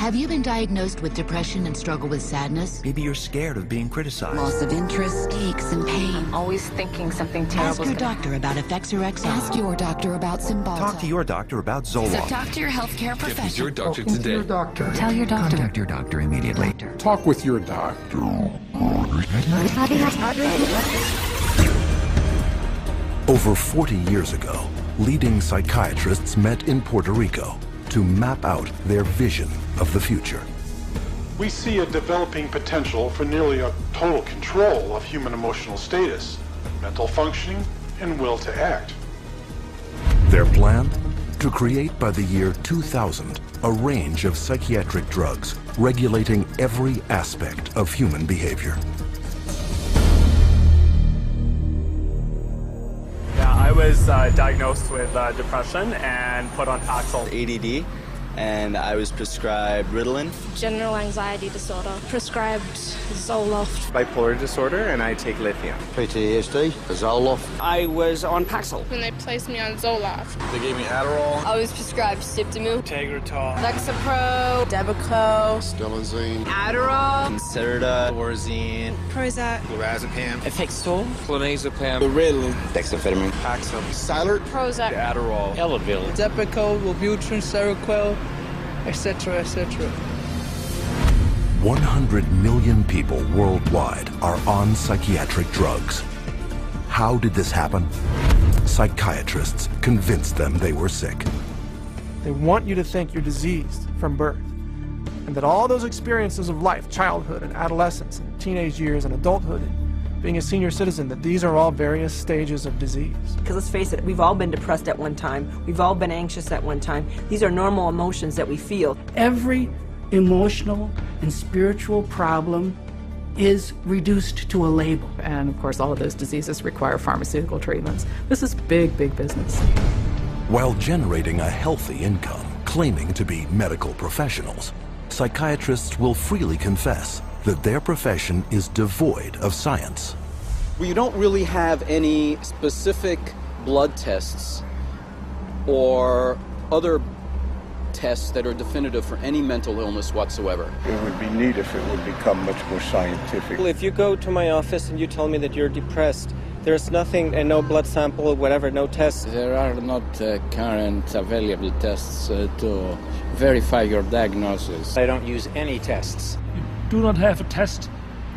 Have you been diagnosed with depression and struggle with sadness? Maybe you're scared of being criticized. Loss of interest, aches and pain. I'm always thinking something terrible. Ask your doctor about Effexor XR. Ask your doctor about Cymbalta. Talk to your doctor about Zoloft. So talk to your healthcare professional. Get with your doctor today. Your doctor. Tell your doctor. Contact your doctor immediately. Talk with your doctor. Over 40 years ago, leading psychiatrists met in Puerto Rico to map out their vision of the future. We see a developing potential for nearly a total control of human emotional status, mental functioning, and will to act. Their plan? To create by the year 2000 a range of psychiatric drugs regulating every aspect of human behavior. I was diagnosed with depression and put on Paxil. ADD, and I was prescribed Ritalin. General anxiety disorder, prescribed Zoloft. Bipolar disorder, and I take lithium. PTSD, Zoloft. I was on Paxil. When they placed me on Zoloft. They gave me Adderall. I was prescribed Siptamu, Tegretol, Lexapro, Depakote, Stelazine, Adderall, Concerta, Thorazine, Prozac, Lorazepam, Effexor, Clonazepam, Ritalin, dexamphetamine, Paxil, Cylert, Prozac, Adderall, Elavil, Depakote, Wellbutrin, Seroquel, etc., etc. 100 million people worldwide are on psychiatric drugs. How did this happen? Psychiatrists convinced them they were sick. They want you to think you're diseased from birth, and that all those experiences of life, childhood and adolescence and teenage years and adulthood and being a senior citizen, that these are all various stages of disease. Because let's face it, we've all been depressed at one time. We've all been anxious at one time. These are normal emotions that we feel. Every emotional and spiritual problem is reduced to a label. And of course, all of those diseases require pharmaceutical treatments. This is big, big business. While generating a healthy income, claiming to be medical professionals, psychiatrists will freely confess that their profession is devoid of science. We don't really have any specific blood tests or other tests that are definitive for any mental illness whatsoever. It would be neat if it would become much more scientific. Well, if you go to my office and you tell me that you're depressed, there's nothing, and no blood sample, whatever, no tests. There are not current available tests to verify your diagnosis. I don't use any tests. You do not have a test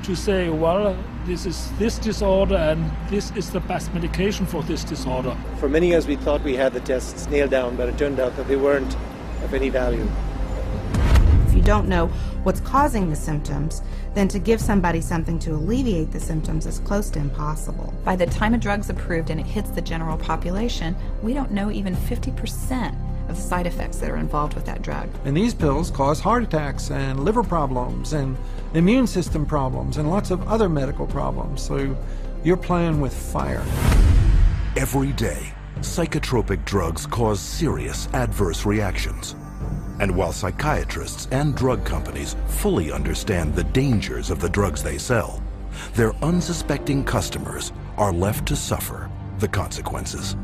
to say, well, this is this disorder and this is the best medication for this disorder. For many years we thought we had the tests nailed down, but it turned out that they weren't of any value. If you don't know what's causing the symptoms, then to give somebody something to alleviate the symptoms is close to impossible. By the time a drug's approved and it hits the general population, we don't know even 50% of the side effects that are involved with that drug. And these pills cause heart attacks and liver problems and immune system problems and lots of other medical problems. So you're playing with fire. Every day, psychotropic drugs cause serious adverse reactions. And while psychiatrists and drug companies fully understand the dangers of the drugs they sell, their unsuspecting customers are left to suffer the consequences.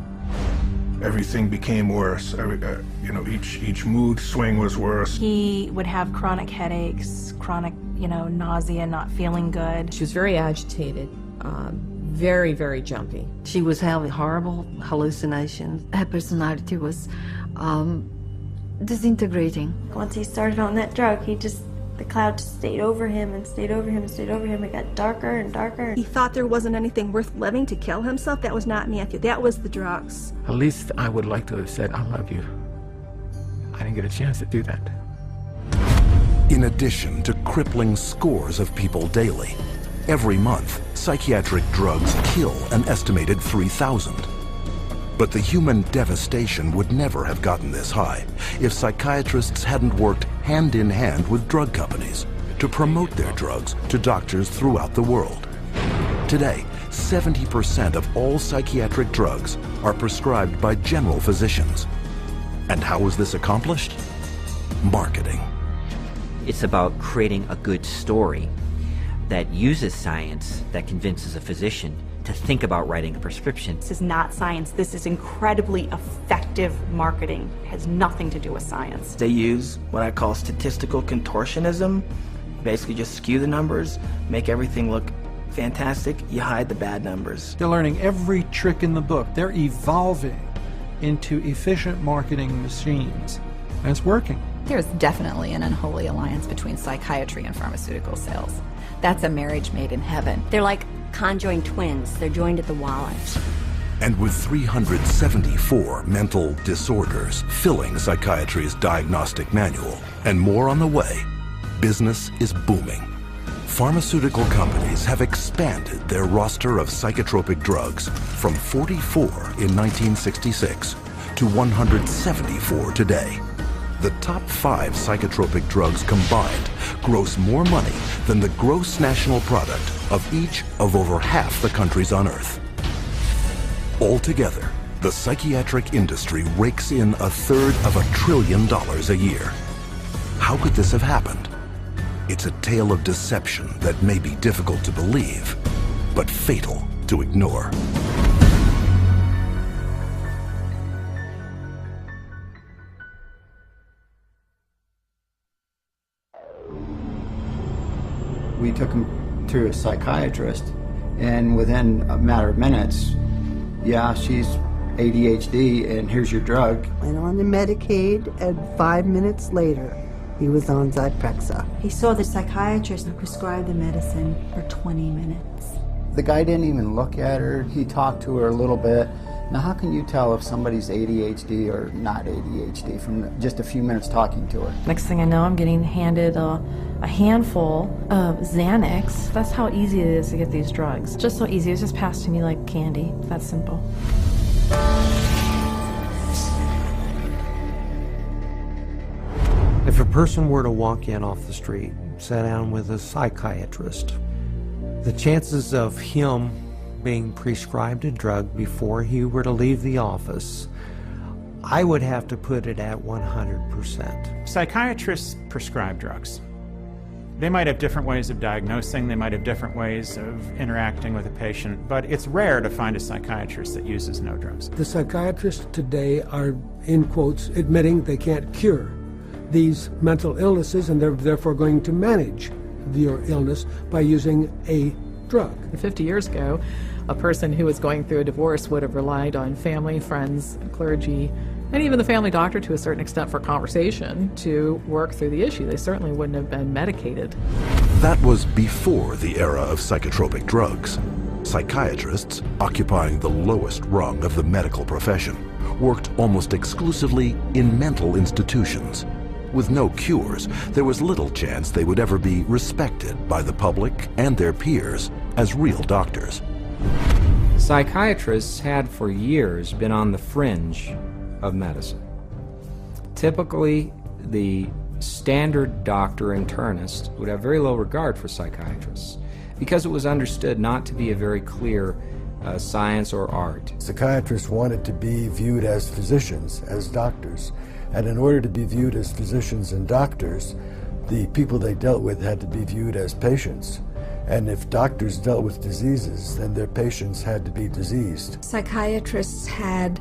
Everything became worse. Each mood swing was worse. He would have chronic headaches, chronic, nausea, not feeling good. She was very agitated, very, very jumpy. She was having horrible hallucinations. Her personality was disintegrating. Once he started on that drug, the cloud just stayed over him and stayed over him and stayed over him. It got darker and darker. He thought there wasn't anything worth living to kill himself. That was not Matthew. That was the drugs. At least I would like to have said, I love you. I didn't get a chance to do that. In addition to crippling scores of people daily, every month, psychiatric drugs kill an estimated 3,000. But the human devastation would never have gotten this high if psychiatrists hadn't worked hand in hand with drug companies to promote their drugs to doctors throughout the world. Today, 70% of all psychiatric drugs are prescribed by general physicians. And how was this accomplished? Marketing. It's about creating a good story that uses science, that convinces a physician to think about writing a prescription. This is not science. This is incredibly effective marketing. It has nothing to do with science. They use what I call statistical contortionism. Basically just skew the numbers, make everything look fantastic, you hide the bad numbers. They're learning every trick in the book. They're evolving into efficient marketing machines, and it's working. There's definitely an unholy alliance between psychiatry and pharmaceutical sales. That's a marriage made in heaven. They're like conjoined twins. They're joined at the wallet. And with 374 mental disorders filling psychiatry's diagnostic manual, and more on the way, business is booming. Pharmaceutical companies have expanded their roster of psychotropic drugs from 44 in 1966 to 174 today. The top 5 psychotropic drugs combined gross more money than the gross national product of each of over half the countries on Earth. Altogether, the psychiatric industry rakes in $1/3 of $1 trillion a year. How could this have happened? It's a tale of deception that may be difficult to believe, but fatal to ignore. We took him to a psychiatrist, and within a matter of minutes, yeah, she's ADHD, and here's your drug. Went on to Medicaid, and 5 minutes later, he was on Zyprexa. He saw the psychiatrist and prescribed the medicine for 20 minutes. The guy didn't even look at her. He talked to her a little bit. Now, how can you tell if somebody's ADHD or not ADHD from just a few minutes talking to her? Next thing I know, I'm getting handed a handful of Xanax. That's how easy it is to get these drugs. Just so easy. It's just passed to me like candy. That's simple. If a person were to walk in off the street, sit down with a psychiatrist, the chances of him being prescribed a drug before he were to leave the office, I would have to put it at 100%. Psychiatrists prescribe drugs. They might have different ways of diagnosing, they might have different ways of interacting with a patient, but it's rare to find a psychiatrist that uses no drugs. The psychiatrists today are, in quotes, admitting they can't cure these mental illnesses, and they're therefore going to manage your illness by using a drug. 50 years ago, a person who was going through a divorce would have relied on family, friends, clergy, and even the family doctor to a certain extent for conversation to work through the issue. They certainly wouldn't have been medicated. That was before the era of psychotropic drugs. Psychiatrists, occupying the lowest rung of the medical profession, worked almost exclusively in mental institutions. With no cures, there was little chance they would ever be respected by the public and their peers as real doctors. Psychiatrists had for years been on the fringe of medicine. Typically, the standard doctor internist would have very low regard for psychiatrists because it was understood not to be a very clear science or art. Psychiatrists wanted to be viewed as physicians, as doctors. And in order to be viewed as physicians and doctors, the people they dealt with had to be viewed as patients. And if doctors dealt with diseases, then their patients had to be diseased. Psychiatrists had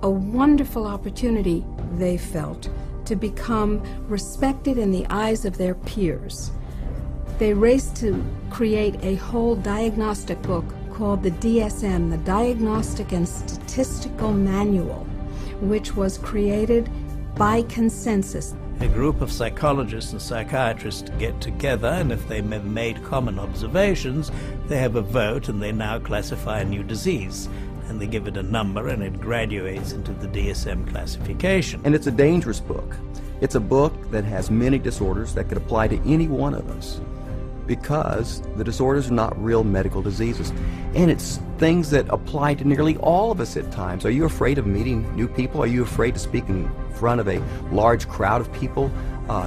a wonderful opportunity, they felt, to become respected in the eyes of their peers. They raced to create a whole diagnostic book called the DSM, the Diagnostic and Statistical Manual, which was created by consensus. A group of psychologists and psychiatrists get together, and if they have made common observations, they have a vote and they now classify a new disease. And they give it a number and it graduates into the DSM classification. And it's a dangerous book. It's a book that has many disorders that could apply to any one of us because the disorders are not real medical diseases. And it's things that apply to nearly all of us at times. Are you afraid of meeting new people? Are you afraid to speak in front of a large crowd of people?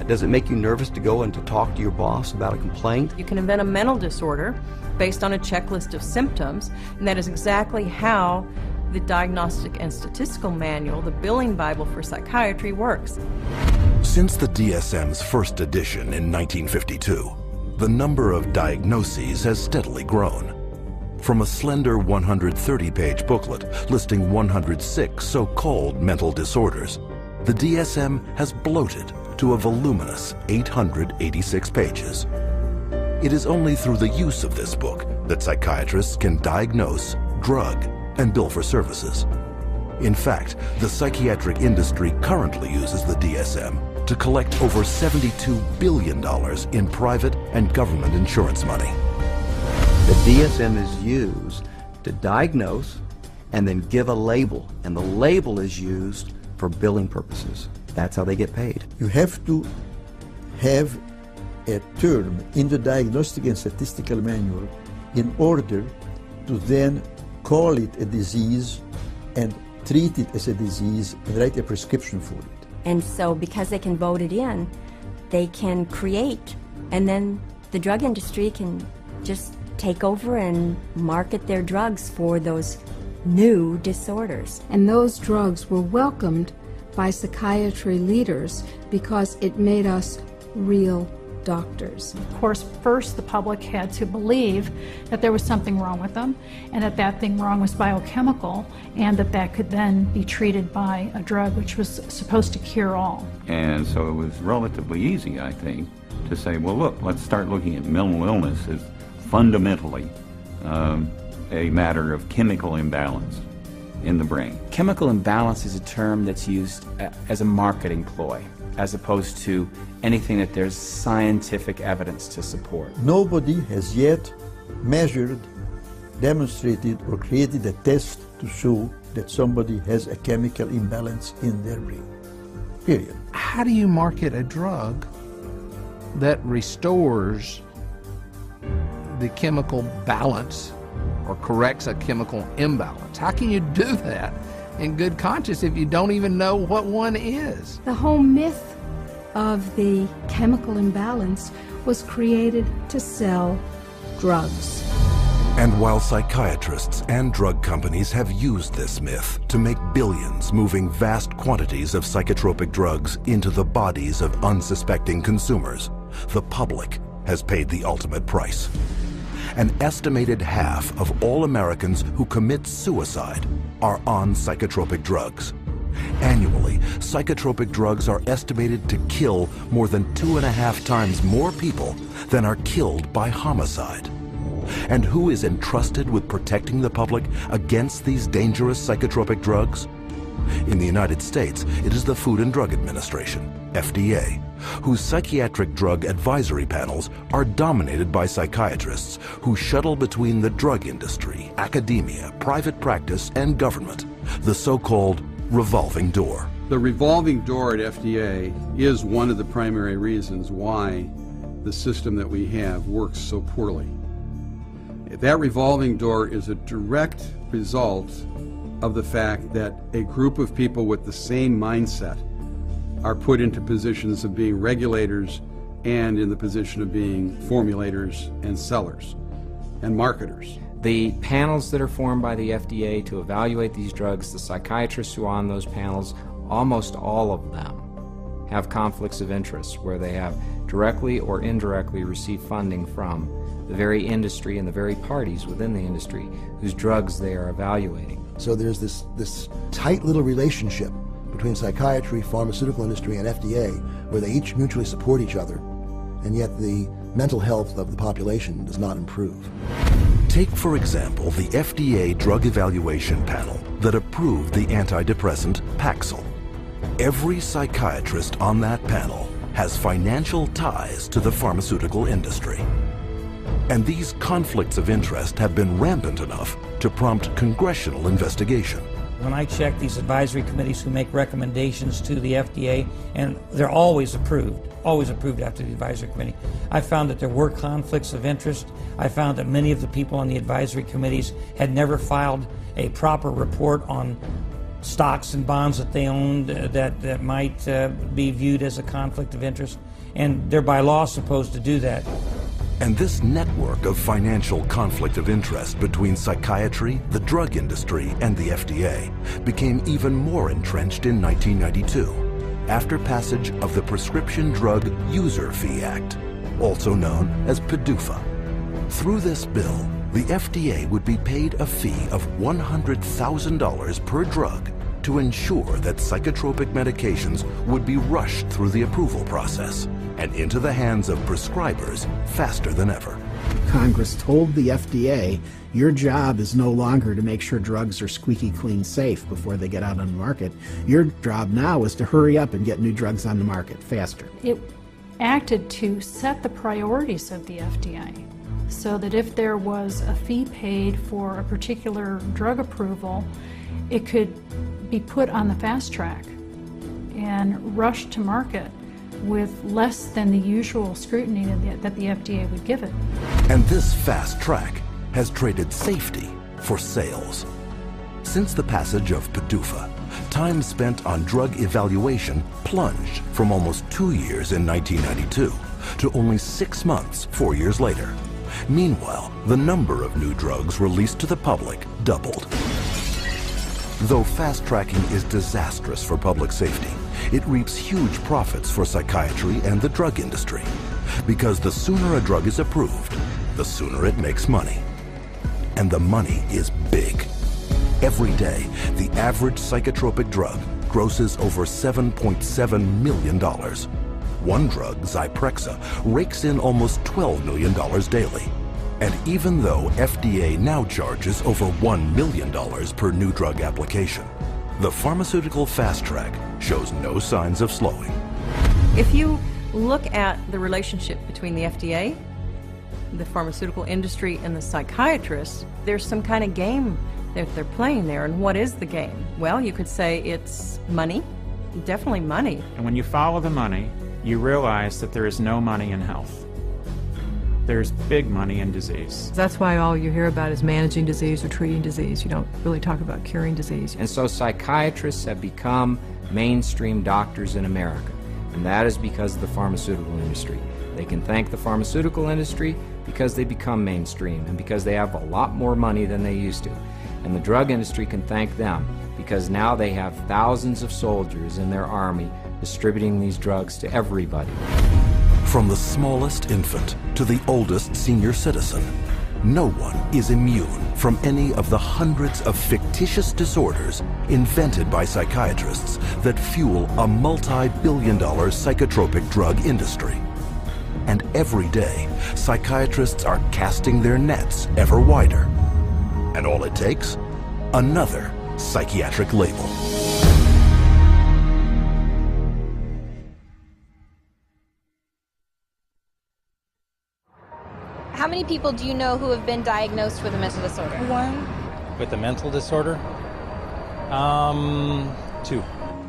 Does it make you nervous to go and to talk to your boss about a complaint? You can invent a mental disorder based on a checklist of symptoms, and that is exactly how the Diagnostic and Statistical Manual, the billing Bible for psychiatry, works. Since the DSM's first edition in 1952, the number of diagnoses has steadily grown. From a slender 130-page booklet listing 106 so-called mental disorders, the DSM has bloated to a voluminous 886 pages. It is only through the use of this book that psychiatrists can diagnose, drug, and bill for services. In fact, the psychiatric industry currently uses the DSM to collect over $72 billion in private and government insurance money. The DSM is used to diagnose and then give a label, and the label is used for billing purposes. That's how they get paid. You have to have a term in the Diagnostic and Statistical Manual in order to then call it a disease and treat it as a disease and write a prescription for it. And so because they can vote it in, they can create, and then the drug industry can just take over and market their drugs for those new disorders. And those drugs were welcomed by psychiatry leaders because it made us real doctors. Of course, first the public had to believe that there was something wrong with them, and that that thing wrong was biochemical, and that that could then be treated by a drug which was supposed to cure all. And so it was relatively easy, I think, to say, well, look, let's start looking at mental illness as fundamentally a matter of chemical imbalance in the brain. Chemical imbalance is a term that's used as a marketing ploy, as opposed to anything that there's scientific evidence to support. Nobody has yet measured, demonstrated, or created a test to show that somebody has a chemical imbalance in their brain. Period. How do you market a drug that restores the chemical balance or corrects a chemical imbalance? How can you do that in good conscience if you don't even know what one is? The whole myth of the chemical imbalance was created to sell drugs. And while psychiatrists and drug companies have used this myth to make billions moving vast quantities of psychotropic drugs into the bodies of unsuspecting consumers, the public has paid the ultimate price. An estimated half of all Americans who commit suicide are on psychotropic drugs. Annually, psychotropic drugs are estimated to kill more than 2.5 times more people than are killed by homicide. And who is entrusted with protecting the public against these dangerous psychotropic drugs? In the United States, it is the Food and Drug Administration, FDA, whose psychiatric drug advisory panels are dominated by psychiatrists who shuttle between the drug industry, academia, private practice, and government, the so-called revolving door. The revolving door at FDA is one of the primary reasons why the system that we have works so poorly. That revolving door is a direct result of the fact that a group of people with the same mindset are put into positions of being regulators and in the position of being formulators and sellers and marketers. The panels that are formed by the FDA to evaluate these drugs, the psychiatrists who are on those panels, almost all of them have conflicts of interest where they have directly or indirectly received funding from the very industry and the very parties within the industry whose drugs they are evaluating. So there's this tight little relationship between psychiatry, pharmaceutical industry, and FDA where they each mutually support each other, and yet the mental health of the population does not improve. Take, for example, the FDA drug evaluation panel that approved the antidepressant Paxil. Every psychiatrist on that panel has financial ties to the pharmaceutical industry. And these conflicts of interest have been rampant enough to prompt congressional investigation. When I check these advisory committees who make recommendations to the FDA, and they're always approved after the advisory committee, I found that there were conflicts of interest. I found that many of the people on the advisory committees had never filed a proper report on stocks and bonds that they owned that might be viewed as a conflict of interest, and they're by law supposed to do that. And this network of financial conflict of interest between psychiatry, the drug industry, and the FDA became even more entrenched in 1992, after passage of the Prescription Drug User Fee Act, also known as PDUFA. Through this bill, the FDA would be paid a fee of $100,000 per drug to ensure that psychotropic medications would be rushed through the approval process and into the hands of prescribers faster than ever. Congress told the FDA, your job is no longer to make sure drugs are squeaky clean safe before they get out on the market. Your job now is to hurry up and get new drugs on the market faster. It acted to set the priorities of the FDA so that if there was a fee paid for a particular drug approval, it could be put on the fast track and rushed to market with less than the usual scrutiny that the FDA would give it. And this fast track has traded safety for sales. Since the passage of PDUFA, time spent on drug evaluation plunged from almost 2 years in 1992 to only 6 months 4 years later. Meanwhile, the number of new drugs released to the public doubled. Though fast-tracking is disastrous for public safety, it reaps huge profits for psychiatry and the drug industry. Because the sooner a drug is approved, the sooner it makes money. And the money is big. Every day, the average psychotropic drug grosses over $7.7 million. One drug, Zyprexa, rakes in almost $12 million daily. And even though FDA now charges over $1 million per new drug application, the pharmaceutical fast track shows no signs of slowing. If you look at the relationship between the FDA, the pharmaceutical industry, and the psychiatrists, there's some kind of game that they're playing there. And what is the game? Well, you could say it's money, definitely money. And when you follow the money, you realize that there is no money in health. There's big money in disease. That's why all you hear about is managing disease or treating disease. You don't really talk about curing disease. And so psychiatrists have become mainstream doctors in America. And that is because of the pharmaceutical industry. They can thank the pharmaceutical industry because they become mainstream and because they have a lot more money than they used to. And the drug industry can thank them because now they have thousands of soldiers in their army distributing these drugs to everybody. From the smallest infant to the oldest senior citizen, no one is immune from any of the hundreds of fictitious disorders invented by psychiatrists that fuel a multi-billion-dollar psychotropic drug industry. And every day, psychiatrists are casting their nets ever wider. And all it takes? Another psychiatric label. How many people do you know who have been diagnosed with a mental disorder? One. With a mental disorder? 2.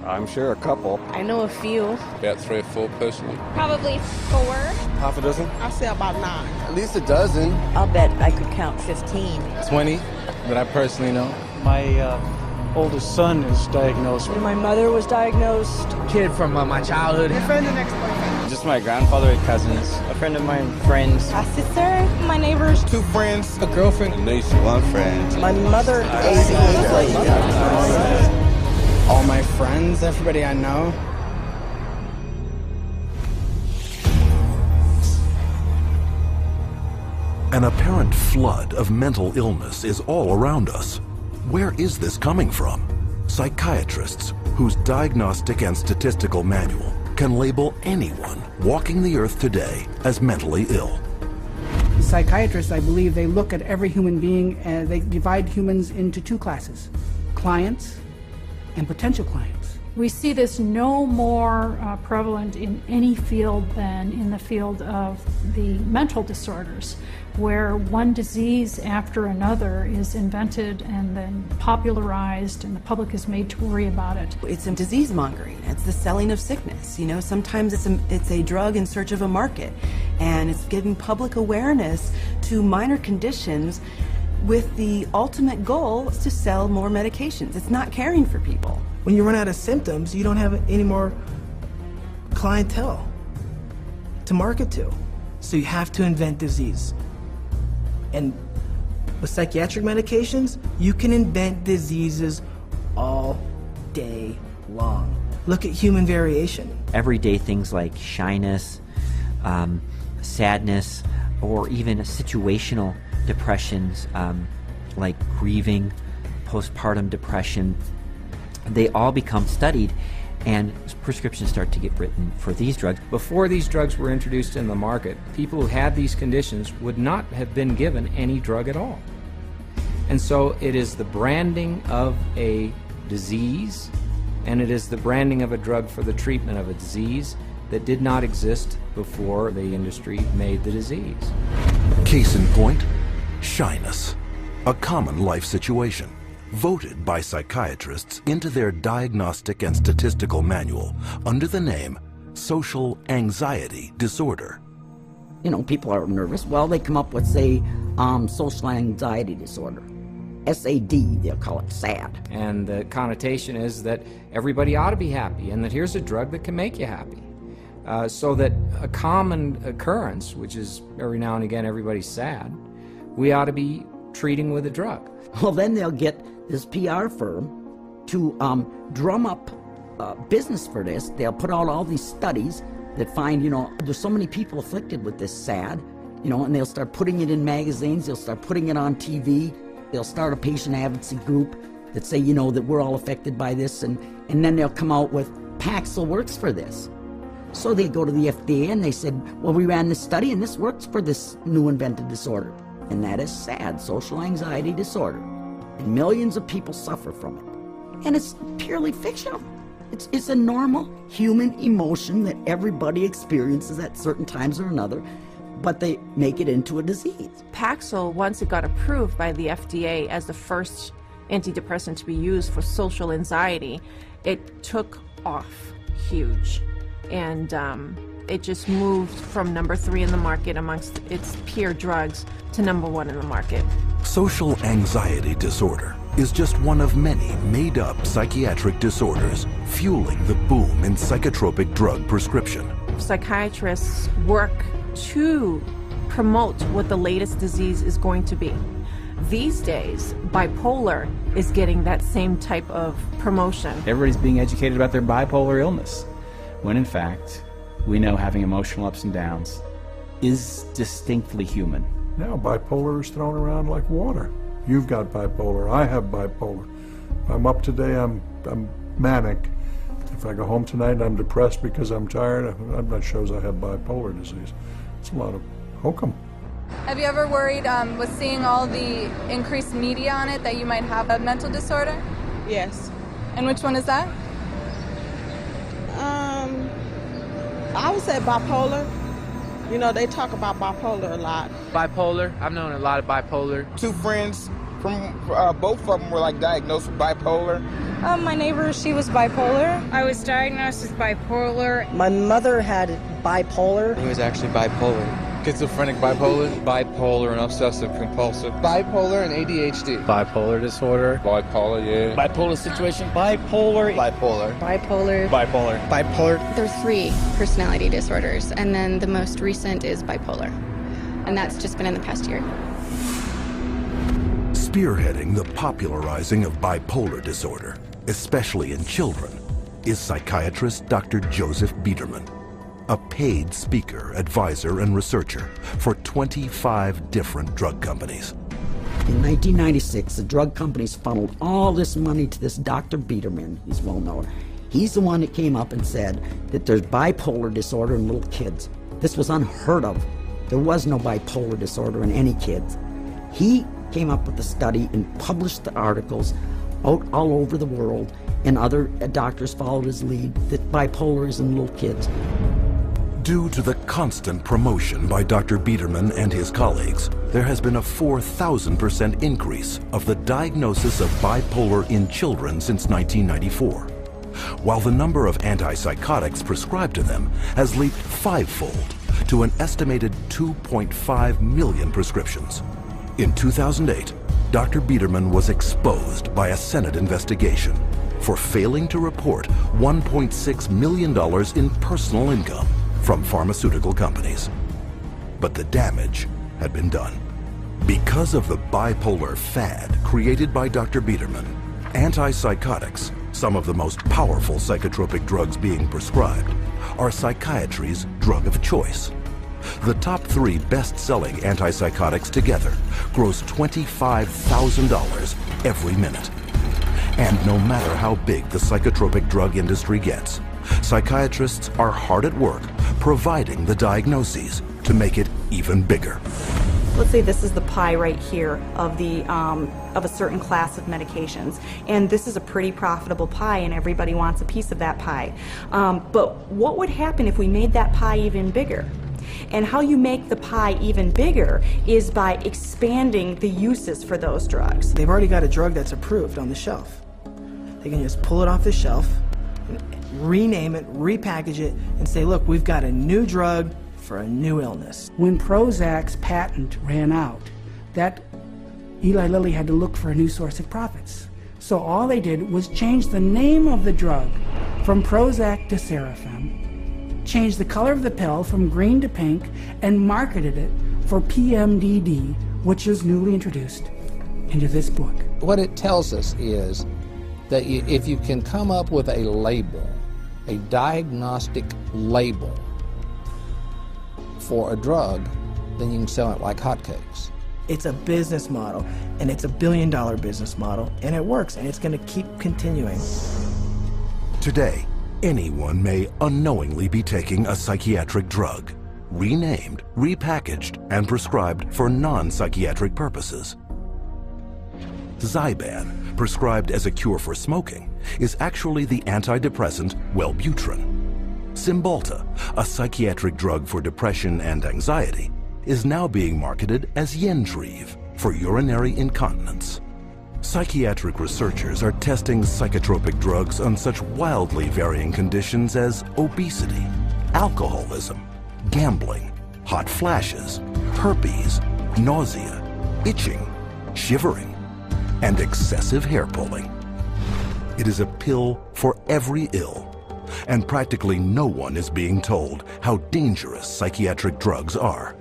I'm sure a couple. I know a few. About 3 or 4 personally. Probably 4. Half a dozen? I'll say about 9. At least a dozen. I'll bet I could count 15. 20 that I personally know. My oldest son is diagnosed. My mother was diagnosed. Kid from my childhood. Your friend and ex-boyfriend. Just my grandfather and cousins. A friend of mine, friends. A sister, my neighbors. 2 friends, a girlfriend. A niece, 1 friend. My mother, all my friends, everybody I know. An apparent flood of mental illness is all around us. Where is this coming from? Psychiatrists, whose diagnostic and statistical manual can label anyone walking the earth today as mentally ill. Psychiatrists, I believe, they look at every human being and they divide humans into 2 classes, clients and potential clients. We see this no more prevalent in any field than in the field of the mental disorders, where one disease after another is invented and then popularized and the public is made to worry about it. It's a disease mongering. It's the selling of sickness. You know, sometimes it's a drug in search of a market, and it's giving public awareness to minor conditions with the ultimate goal is to sell more medications. It's not caring for people. When you run out of symptoms, you don't have any more clientele to market to. So you have to invent disease. And with psychiatric medications, you can invent diseases all day long. Look at human variation. Everyday things like shyness, sadness, or even situational depressions like grieving, postpartum depression, they all become studied, and prescriptions start to get written for these drugs. Before these drugs were introduced in the market, people who had these conditions would not have been given any drug at all. And so it is the branding of a disease, and it is the branding of a drug for the treatment of a disease that did not exist before the industry made the disease. Case in point, shyness, a common life situation, voted by psychiatrists into their diagnostic and statistical manual under the name social anxiety disorder. You know, people are nervous. Well, they come up with, say, social anxiety disorder. SAD, they'll call it SAD. And the connotation is that everybody ought to be happy, and that here's a drug that can make you happy. So that a common occurrence, which is every now and again everybody's sad, we ought to be treating with a drug. Well, then they'll get this PR firm to drum up business for this. They'll put out all these studies that find, you know, there's so many people afflicted with this SAD, you know, and they'll start putting it in magazines, they'll start putting it on TV, they'll start a patient advocacy group that say, you know, that we're all affected by this, and then they'll come out with Paxil works for this. So they go to the FDA and they said, well, we ran this study and this works for this new invented disorder. And that is SAD, social anxiety disorder. And millions of people suffer from it. And it's purely fictional. It's a normal human emotion that everybody experiences at certain times or another, but they make it into a disease. Paxil, once it got approved by the FDA as the first antidepressant to be used for social anxiety, it took off huge. And it just moved from number 3 in the market amongst its peer drugs to number 1 in the market. Social anxiety disorder is just one of many made-up psychiatric disorders fueling the boom in psychotropic drug prescription. Psychiatrists work to promote what the latest disease is going to be. These days, bipolar is getting that same type of promotion. Everybody's being educated about their bipolar illness, when in fact, we know having emotional ups and downs is distinctly human. Now bipolar is thrown around like water. You've got bipolar, I have bipolar. If I'm up today, I'm manic. If I go home tonight, I'm depressed because I'm tired. That shows I have bipolar disease. It's a lot of hokum. Have you ever worried with seeing all the increased media on it that you might have a mental disorder? Yes. And which one is that? I would say bipolar. You know, they talk about bipolar a lot. Bipolar. I've known a lot of bipolar. 2 friends from both of them were like diagnosed with bipolar. My neighbor, she was bipolar. I was diagnosed with bipolar. My mother had bipolar. He was actually bipolar. Schizophrenic bipolar. Bipolar and obsessive compulsive. Bipolar and ADHD. Bipolar disorder. Bipolar, yeah. Bipolar situation. Bipolar. Bipolar. Bipolar. Bipolar. Bipolar. There are 3 personality disorders, and then the most recent is bipolar. And that's just been in the past year. Spearheading the popularizing of bipolar disorder, especially in children, is psychiatrist Dr. Joseph Biederman, a paid speaker, advisor, and researcher for 25 different drug companies. In 1996, the drug companies funneled all this money to this Dr. Biederman. He's well known. He's the one that came up and said that there's bipolar disorder in little kids. This was unheard of. There was no bipolar disorder in any kids. He came up with the study and published the articles out all over the world, and other doctors followed his lead that bipolar is in little kids. Due to the constant promotion by Dr. Biederman and his colleagues, there has been a 4,000% increase of the diagnosis of bipolar in children since 1994, while the number of antipsychotics prescribed to them has leaped 5-fold to an estimated 2.5 million prescriptions. In 2008, Dr. Biederman was exposed by a Senate investigation for failing to report $1.6 million in personal income from pharmaceutical companies. But the damage had been done. Because of the bipolar fad created by Dr. Biederman, antipsychotics, some of the most powerful psychotropic drugs being prescribed, are psychiatry's drug of choice. The top 3 best-selling antipsychotics together gross $25,000 every minute. And no matter how big the psychotropic drug industry gets, psychiatrists are hard at work providing the diagnoses to make it even bigger. Let's say this is the pie right here of the of a certain class of medications, and this is a pretty profitable pie, and everybody wants a piece of that pie. But what would happen if we made that pie even bigger? And how you make the pie even bigger is by expanding the uses for those drugs. They've already got a drug that's approved on the shelf. They can just pull it off the shelf, rename it, repackage it, and say, look, we've got a new drug for a new illness. When Prozac's patent ran out, that Eli Lilly had to look for a new source of profits. So all they did was change the name of the drug from Prozac to Serafem, changed the color of the pill from green to pink, and marketed it for PMDD, which is newly introduced into this book. What it tells us is that if you can come up with a label, a diagnostic label for a drug, then you can sell it like hotcakes. It's a business model, and it's $1 billion business model, and it works, and it's going to keep continuing. Today, anyone may unknowingly be taking a psychiatric drug, renamed, repackaged, and prescribed for non-psychiatric purposes. Zyban, prescribed as a cure for smoking, is actually the antidepressant Wellbutrin. Cymbalta, a psychiatric drug for depression and anxiety, is now being marketed as Yentrive for urinary incontinence. Psychiatric researchers are testing psychotropic drugs on such wildly varying conditions as obesity, alcoholism, gambling, hot flashes, herpes, nausea, itching, shivering, and excessive hair pulling. It is a pill for every ill, and practically no one is being told how dangerous psychiatric drugs are.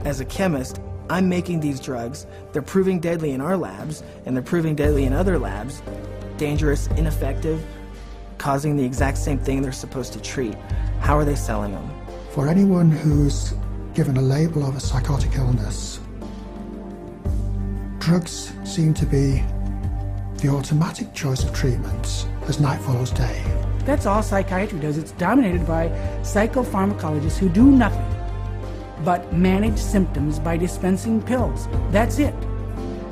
As a chemist, I'm making these drugs. They're proving deadly in our labs, and they're proving deadly in other labs. Dangerous, ineffective, causing the exact same thing they're supposed to treat. How are they selling them? For anyone who's given a label of a psychotic illness, drugs seem to be the automatic choice of treatments as night follows day. That's all psychiatry does. It's dominated by psychopharmacologists who do nothing but manage symptoms by dispensing pills. That's it.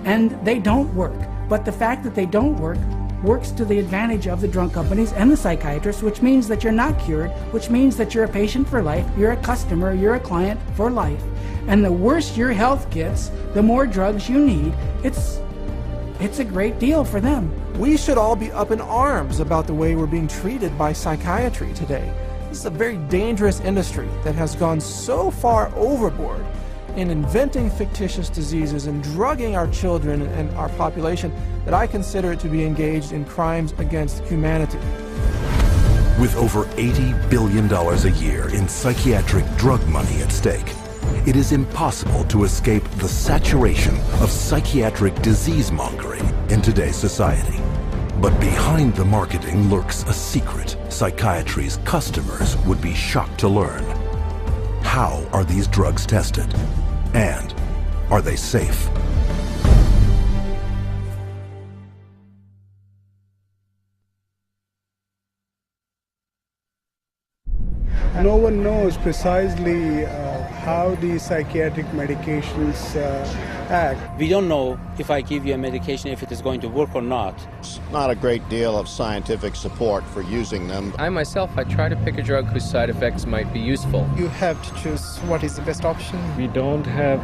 And they don't work. But the fact that they don't work works to the advantage of the drug companies and the psychiatrists, which means that you're not cured, which means that you're a patient for life, you're a customer, you're a client for life. And the worse your health gets, the more drugs you need. It's a great deal for them. We should all be up in arms about the way we're being treated by psychiatry today. This is a very dangerous industry that has gone so far overboard in inventing fictitious diseases and drugging our children and our population that I consider it to be engaged in crimes against humanity. With over $80 billion a year in psychiatric drug money at stake, it is impossible to escape the saturation of psychiatric disease-mongering in today's society. But behind the marketing lurks a secret psychiatry's customers would be shocked to learn. How are these drugs tested? And are they safe? No one knows precisely how these psychiatric medications act. We don't know if I give you a medication if it is going to work or not. There's not a great deal of scientific support for using them. I myself, I try to pick a drug whose side effects might be useful. You have to choose what is the best option. We don't have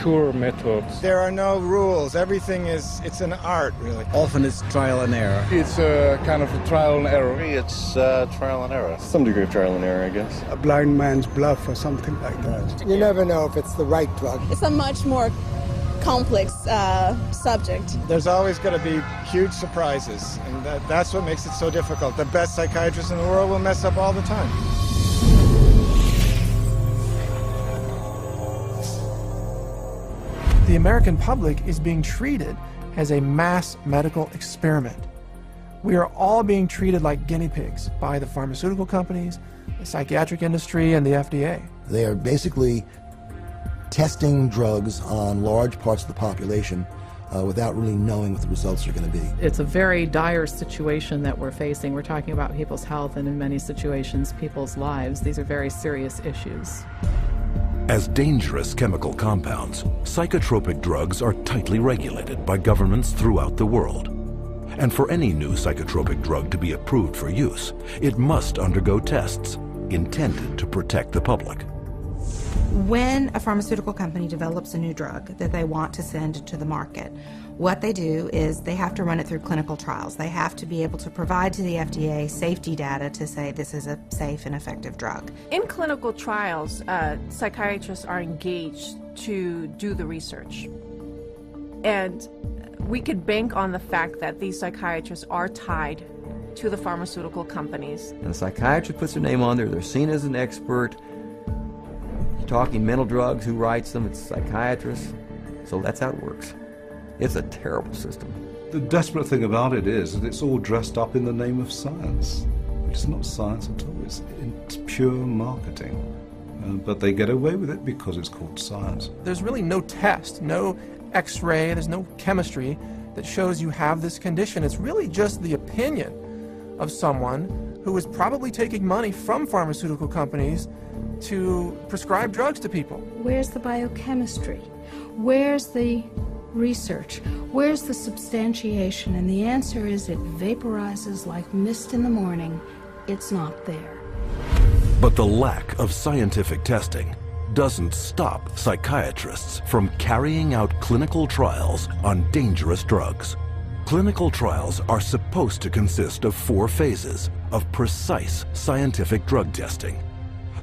sure methods. There are no rules. Everything it's an art, really. Often it's trial and error. It's a kind of a trial and error. It's trial and error. Some degree of trial and error, I guess. A blind man's bluff or something like that. You never know if it's the right drug. It's a much more complex subject. There's always going to be huge surprises, and that's what makes it so difficult. The best psychiatrists in the world will mess up all the time. The American public is being treated as a mass medical experiment. We are all being treated like guinea pigs by the pharmaceutical companies, the psychiatric industry, and the FDA. They are basically testing drugs on large parts of the population without really knowing what the results are going to be. It's a very dire situation that we're facing. We're talking about people's health and in many situations people's lives. These are very serious issues. As dangerous chemical compounds, psychotropic drugs are tightly regulated by governments throughout the world. And for any new psychotropic drug to be approved for use, it must undergo tests intended to protect the public. When a pharmaceutical company develops a new drug that they want to send to the market, what they do is they have to run it through clinical trials. They have to be able to provide to the FDA safety data to say this is a safe and effective drug. In clinical trials, psychiatrists are engaged to do the research. And we could bank on the fact that these psychiatrists are tied to the pharmaceutical companies. And a psychiatrist puts their name on there, they're seen as an expert. You're talking mental drugs, who writes them? It's psychiatrists. So that's how it works. It's a terrible system. The desperate thing about it is that it's all dressed up in the name of science. It's not science at all, it's pure marketing. But they get away with it because it's called science. There's really no test, no x-ray, there's no chemistry that shows you have this condition. It's really just the opinion of someone who is probably taking money from pharmaceutical companies to prescribe drugs to people. Where's the biochemistry? Where's the research? Where's the substantiation? And the answer is it vaporizes like mist in the morning. It's not there. But the lack of scientific testing doesn't stop psychiatrists from carrying out clinical trials on dangerous drugs. Clinical trials are supposed to consist of 4 phases of precise scientific drug testing,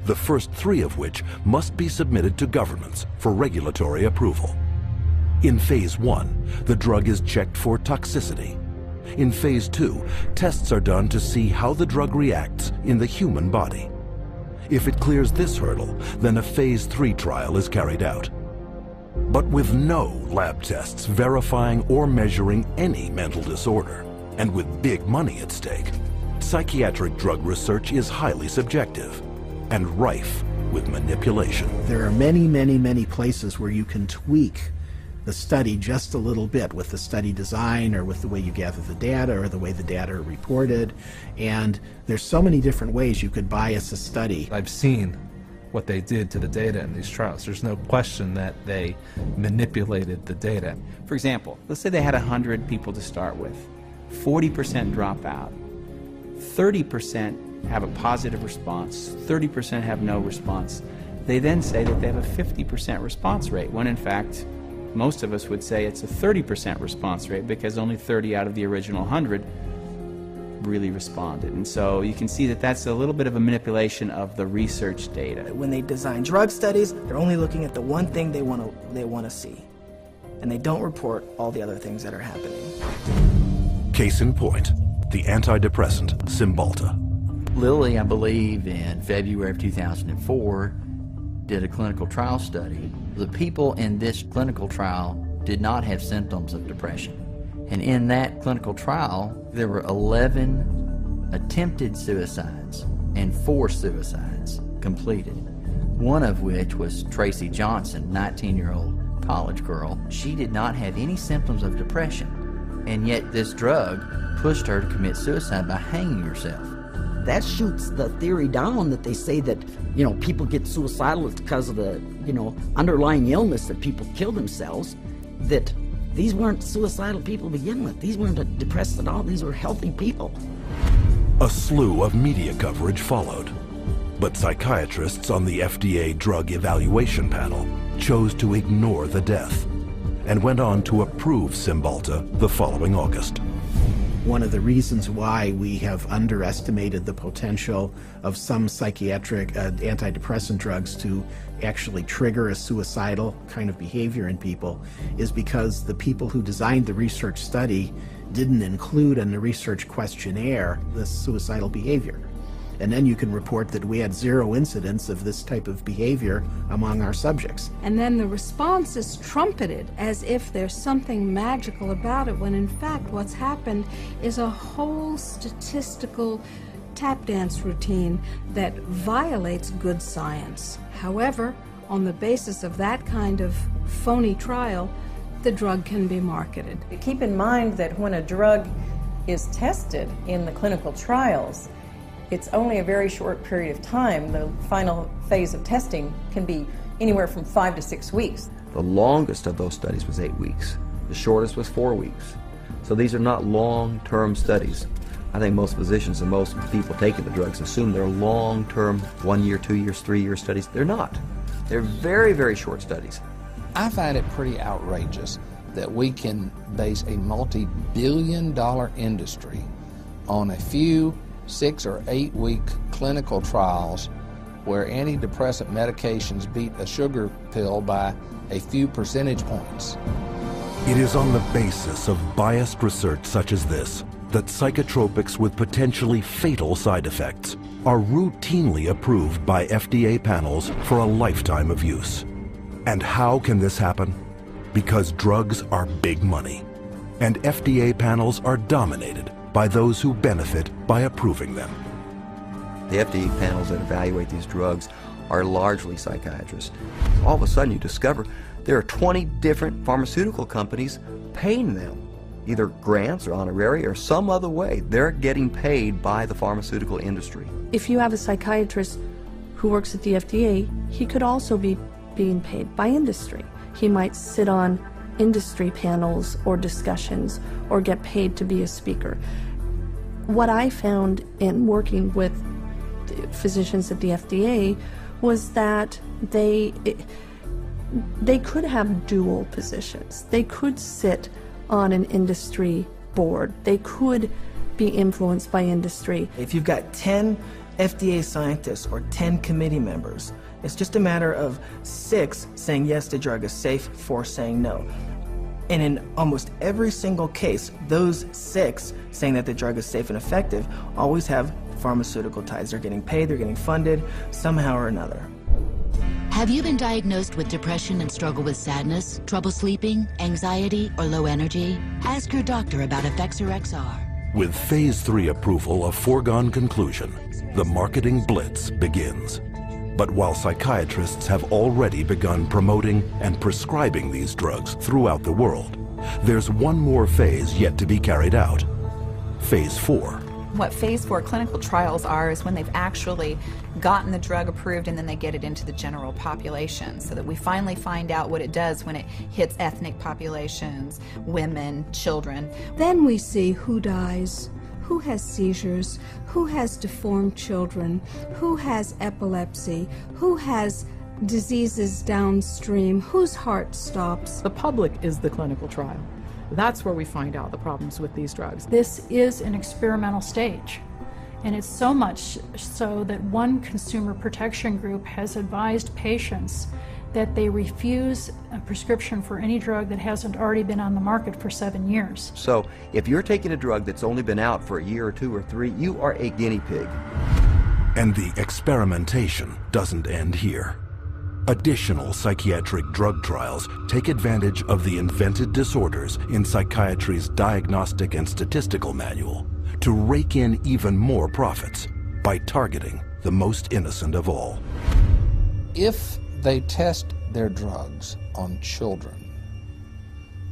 the first 3 of which must be submitted to governments for regulatory approval. In phase 1, the drug is checked for toxicity. In phase 2, tests are done to see how the drug reacts in the human body. If it clears this hurdle, then a phase 3 trial is carried out. But with no lab tests verifying or measuring any mental disorder, and with big money at stake, psychiatric drug research is highly subjective and rife with manipulation. There are many, many, many places where you can tweak the study just a little bit with the study design or with the way you gather the data or the way the data are reported. And there's so many different ways you could bias a study. I've seen what they did to the data in these trials. There's no question that they manipulated the data. For example, let's say they had 100 people to start with. 40% drop out. 30% have a positive response. 30% have no response. They then say that they have a 50% response rate, when in fact, most of us would say it's a 30% response rate because only 30 out of the original 100 really responded. And so you can see that that's a little bit of a manipulation of the research data. When they design drug studies, they're only looking at the one thing they want to see. And they don't report all the other things that are happening. Case in point, the antidepressant Cymbalta. Lilly, I believe, in February of 2004, did a clinical trial study. The people in this clinical trial did not have symptoms of depression. And in that clinical trial, there were 11 attempted suicides and 4 suicides completed. One of which was Tracy Johnson, 19-year-old college girl. She did not have any symptoms of depression, and yet this drug pushed her to commit suicide by hanging herself. That shoots the theory down that they say that, people get suicidal because of the, underlying illness that people kill themselves, that these weren't suicidal people to begin with. These weren't depressed at all. These were healthy people. A slew of media coverage followed, but psychiatrists on the FDA Drug Evaluation Panel chose to ignore the death and went on to approve Cymbalta the following August. One of the reasons why we have underestimated the potential of some psychiatric antidepressant drugs to actually trigger a suicidal kind of behavior in people is because the people who designed the research study didn't include in the research questionnaire this suicidal behavior. And then you can report that we had 0 incidents of this type of behavior among our subjects. And then the response is trumpeted as if there's something magical about it, when in fact what's happened is a whole statistical tap dance routine that violates good science. However, on the basis of that kind of phony trial, the drug can be marketed. Keep in mind that when a drug is tested in the clinical trials, it's only a very short period of time. The final phase of testing can be anywhere from 5 to 6 weeks. The longest of those studies was 8 weeks. The shortest was 4 weeks. So these are not long-term studies. I think most physicians and most people taking the drugs assume they're long-term, 1 year, 2 years, 3 year studies. They're not. They're very, very short studies. I find it pretty outrageous that we can base a multi-billion-dollar industry on a few 6 or 8 week clinical trials where antidepressant medications beat a sugar pill by a few percentage points. It is on the basis of biased research such as this that psychotropics with potentially fatal side effects are routinely approved by FDA panels for a lifetime of use. And how can this happen? Because drugs are big money, and FDA panels are dominated by those who benefit by approving them. The FDA panels that evaluate these drugs are largely psychiatrists. All of a sudden you discover there are 20 different pharmaceutical companies paying them, either grants or honorary or some other way. They're getting paid by the pharmaceutical industry. If you have a psychiatrist who works at the FDA, he could also be being paid by industry. He might sit on industry panels or discussions or get paid to be a speaker. What I found in working with physicians at the FDA was that they could have dual positions. They could sit on an industry board. They could be influenced by industry. If you've got 10 FDA scientists or 10 committee members, it's just a matter of 6 saying yes, the drug is safe, 4 saying no. And in almost every single case, those 6 saying that the drug is safe and effective always have pharmaceutical ties. They're getting paid, they're getting funded somehow or another. Have you been diagnosed with depression and struggle with sadness, trouble sleeping, anxiety, or low energy? Ask your doctor about Effexor XR. With Phase 3 approval a foregone conclusion, the marketing blitz begins. But while psychiatrists have already begun promoting and prescribing these drugs throughout the world, there's one more phase yet to be carried out. Phase 4. What Phase 4 clinical trials are is when they've actually gotten the drug approved and then they get it into the general population, so that we finally find out what it does when it hits ethnic populations, women, children. Then we see who dies, who has seizures, who has deformed children, who has epilepsy, who has diseases downstream, whose heart stops. The public is the clinical trial. That's where we find out the problems with these drugs. This is an experimental stage, and it's so much so that one consumer protection group has advised patients that they refuse a prescription for any drug that hasn't already been on the market for 7 years. So if you're taking a drug that's only been out for a year or 2 or 3, you are a guinea pig. And the experimentation doesn't end here. Additional psychiatric drug trials take advantage of the invented disorders in psychiatry's Diagnostic and Statistical Manual to rake in even more profits by targeting the most innocent of all. If they test their drugs on children,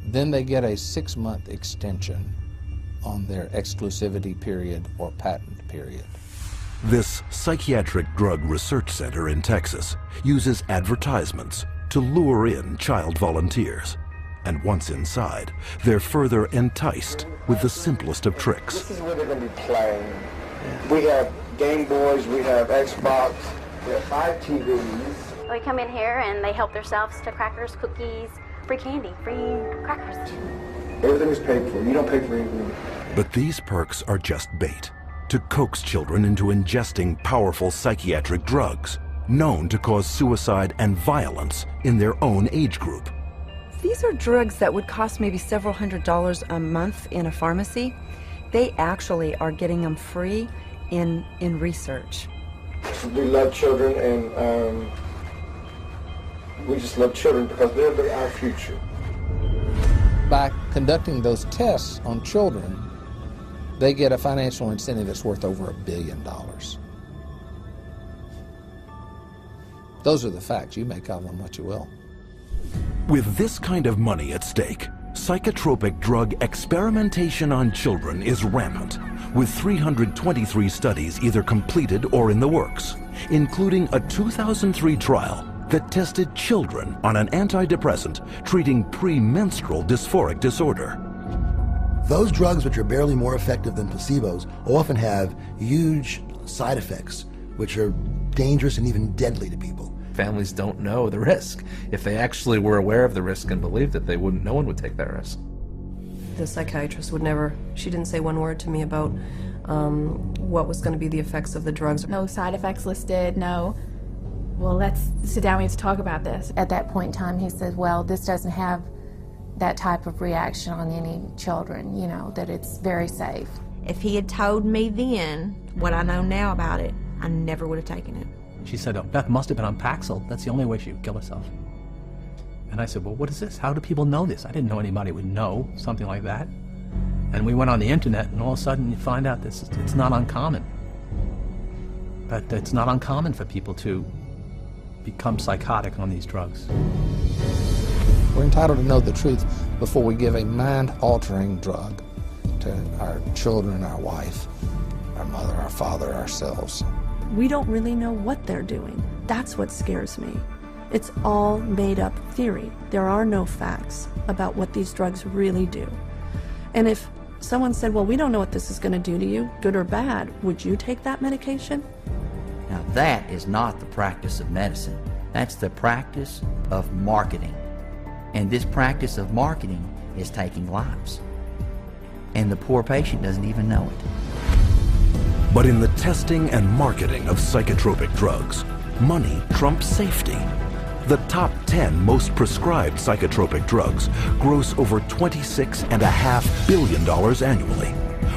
then they get a 6-month extension on their exclusivity period or patent period. This psychiatric drug research center in Texas uses advertisements to lure in child volunteers. And once inside, they're further enticed with the simplest of tricks. This is where they're going to be playing. We have Game Boys, we have Xbox, we have 5 TVs. They come in here and they help themselves to crackers, cookies, free candy, free crackers. Everything is paid for. You don't pay for anything. But these perks are just bait to coax children into ingesting powerful psychiatric drugs known to cause suicide and violence in their own age group. These are drugs that would cost maybe several $100s a month in a pharmacy. They actually are getting them free in research. We love children, and we just love children because they're our future. By conducting those tests on children, they get a financial incentive that's worth over $1 billion. Those are the facts. You make of them what you will. With this kind of money at stake, psychotropic drug experimentation on children is rampant, with 323 studies either completed or in the works, including a 2003 trial that tested children on an antidepressant treating premenstrual dysphoric disorder. Those drugs, which are barely more effective than placebos, often have huge side effects, which are dangerous and even deadly to people. Families don't know the risk. If they actually were aware of the risk and believed it, no one would take that risk. The psychiatrist she didn't say one word to me about what was going to be the effects of the drugs. No side effects listed, no, well, let's sit down, we have to talk about this. At that point in time, he said, well, this doesn't have that type of reaction on any children, you know, that it's very safe. If he had told me then what I know now about it, I never would have taken it. She said, oh, Beth must have been on Paxil. That's the only way she would kill herself. And I said, well, what is this? How do people know this? I didn't know anybody would know something like that. And we went on the internet, and all of a sudden you find out it's not uncommon. But it's not uncommon for people to become psychotic on these drugs. We're entitled to know the truth before we give a mind-altering drug to our children, our wife, our mother, our father, ourselves. We don't really know what they're doing. That's what scares me. It's all made-up theory. There are no facts about what these drugs really do. And if someone said, well, we don't know what this is going to do to you, good or bad, would you take that medication? Now that is not the practice of medicine. That's the practice of marketing. And this practice of marketing is taking lives. And the poor patient doesn't even know it. But in the testing and marketing of psychotropic drugs, money trumps safety. The top 10 most prescribed psychotropic drugs gross over $26.5 billion annually,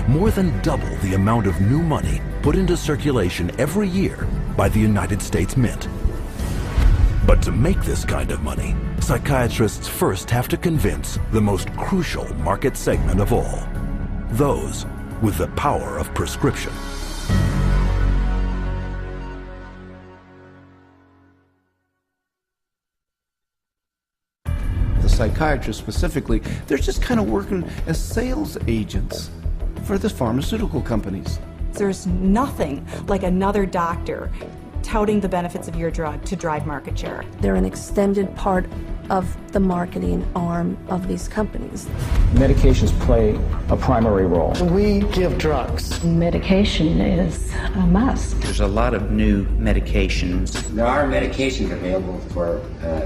more than double the amount of new money put into circulation every year by the United States Mint. But to make this kind of money, psychiatrists first have to convince the most crucial market segment of all, those with the power of prescription. Psychiatrists specifically, they're just kind of working as sales agents for the pharmaceutical companies. There's nothing like another doctor touting the benefits of your drug to drive market share. They're an extended part of the marketing arm of these companies. Medications play a primary role. We give drugs. Medication is a must. There's a lot of new medications. There are medications available for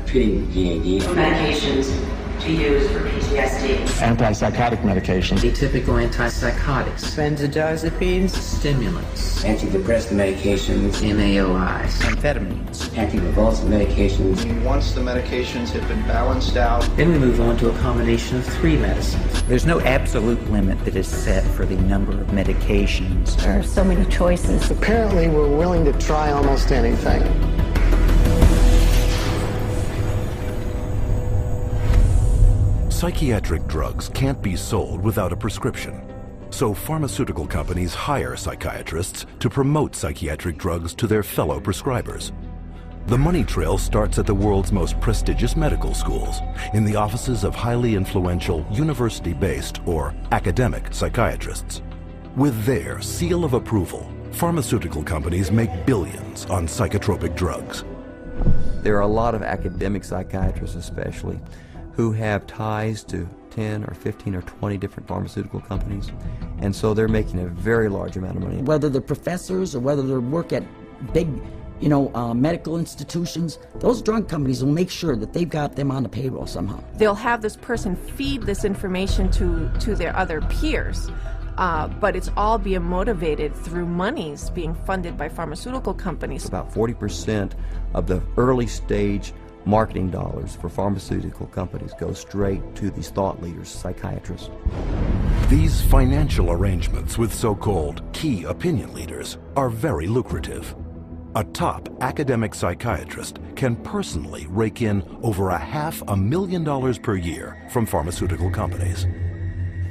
treating GAD. Medications to use for PTSD. Antipsychotic medications. Atypical antipsychotics. Benzodiazepines. Stimulants. Antidepressant medications. MAOIs. Amphetamines. Anticonvulsant medications. Once the medications have been balanced out, then we move on to a combination of 3 medicines. There's no absolute limit that is set for the number of medications. There are so many choices. Apparently, we're willing to try almost anything. Psychiatric drugs can't be sold without a prescription, so pharmaceutical companies hire psychiatrists to promote psychiatric drugs to their fellow prescribers. The money trail starts at the world's most prestigious medical schools, in the offices of highly influential university-based or academic psychiatrists. With their seal of approval, pharmaceutical companies make billions on psychotropic drugs. There are a lot of academic psychiatrists especially who have ties to 10 or 15 or 20 different pharmaceutical companies, and so they're making a very large amount of money. Whether they're professors or whether they work at big, medical institutions, those drug companies will make sure that they've got them on the payroll somehow. They'll have this person feed this information to their other peers, but it's all being motivated through monies being funded by pharmaceutical companies. About 40% of the early stage marketing dollars for pharmaceutical companies go straight to these thought leaders, psychiatrists. These financial arrangements with so-called key opinion leaders are very lucrative. A top academic psychiatrist can personally rake in over $500,000 per year from pharmaceutical companies.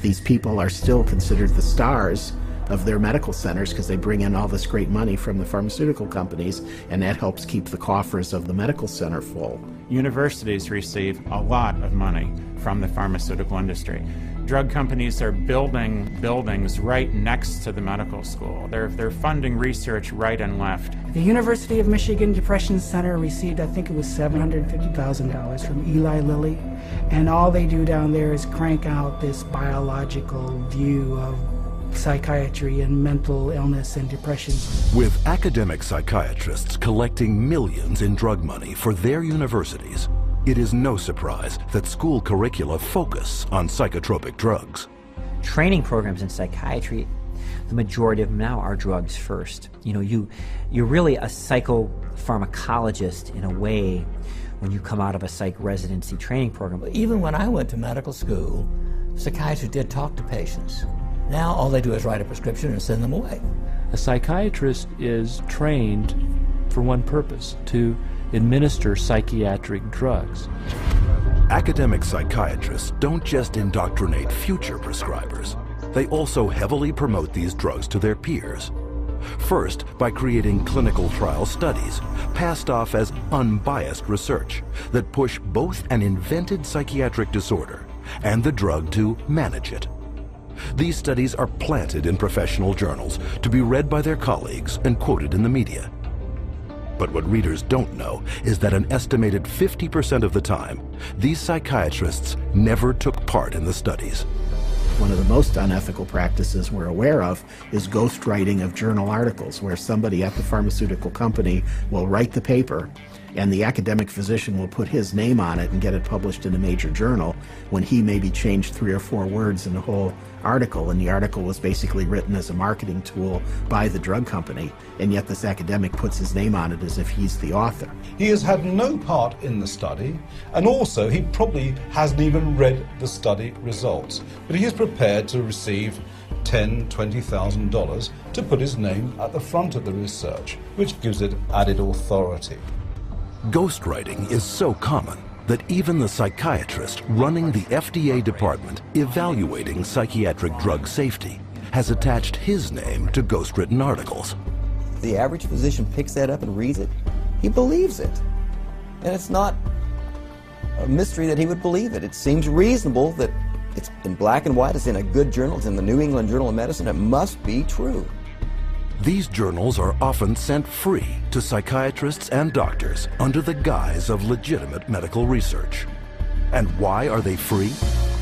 These people are still considered the stars of their medical centers because they bring in all this great money from the pharmaceutical companies, and that helps keep the coffers of the medical center full. Universities receive a lot of money from the pharmaceutical industry. Drug companies are building buildings right next to the medical school. They're funding research right and left. The University of Michigan Depression Center received, I think it was $750,000 from Eli Lilly, and all they do down there is crank out this biological view of psychiatry and mental illness and depression. With academic psychiatrists collecting millions in drug money for their universities, it is no surprise that school curricula focus on psychotropic drugs. Training programs in psychiatry, the majority of them now are drugs first. You know, you're really a psychopharmacologist in a way when you come out of a psych residency training program. Even when I went to medical school, psychiatrists did talk to patients. Now all they do is write a prescription and send them away. A psychiatrist is trained for one purpose, to administer psychiatric drugs. Academic psychiatrists don't just indoctrinate future prescribers. They also heavily promote these drugs to their peers. First, by creating clinical trial studies, passed off as unbiased research that push both an invented psychiatric disorder and the drug to manage it. These studies are planted in professional journals to be read by their colleagues and quoted in the media. But what readers don't know is that an estimated 50% of the time, these psychiatrists never took part in the studies. One of the most unethical practices we're aware of is ghostwriting of journal articles, where somebody at the pharmaceutical company will write the paper and the academic physician will put his name on it and get it published in a major journal when he maybe changed 3 or 4 words in the whole article, and the article was basically written as a marketing tool by the drug company, and yet this academic puts his name on it as if he's the author. He has had no part in the study, and also he probably hasn't even read the study results, but he is prepared to receive $10,000, $20,000 to put his name at the front of the research, which gives it added authority. Ghostwriting is so common that even the psychiatrist running the FDA department evaluating psychiatric drug safety has attached his name to ghostwritten articles. The average physician picks that up and reads it. He believes it. And it's not a mystery that he would believe it. It seems reasonable that it's in black and white, it's in a good journal, it's in the New England Journal of Medicine, it must be true. These journals are often sent free to psychiatrists and doctors under the guise of legitimate medical research. And why are they free?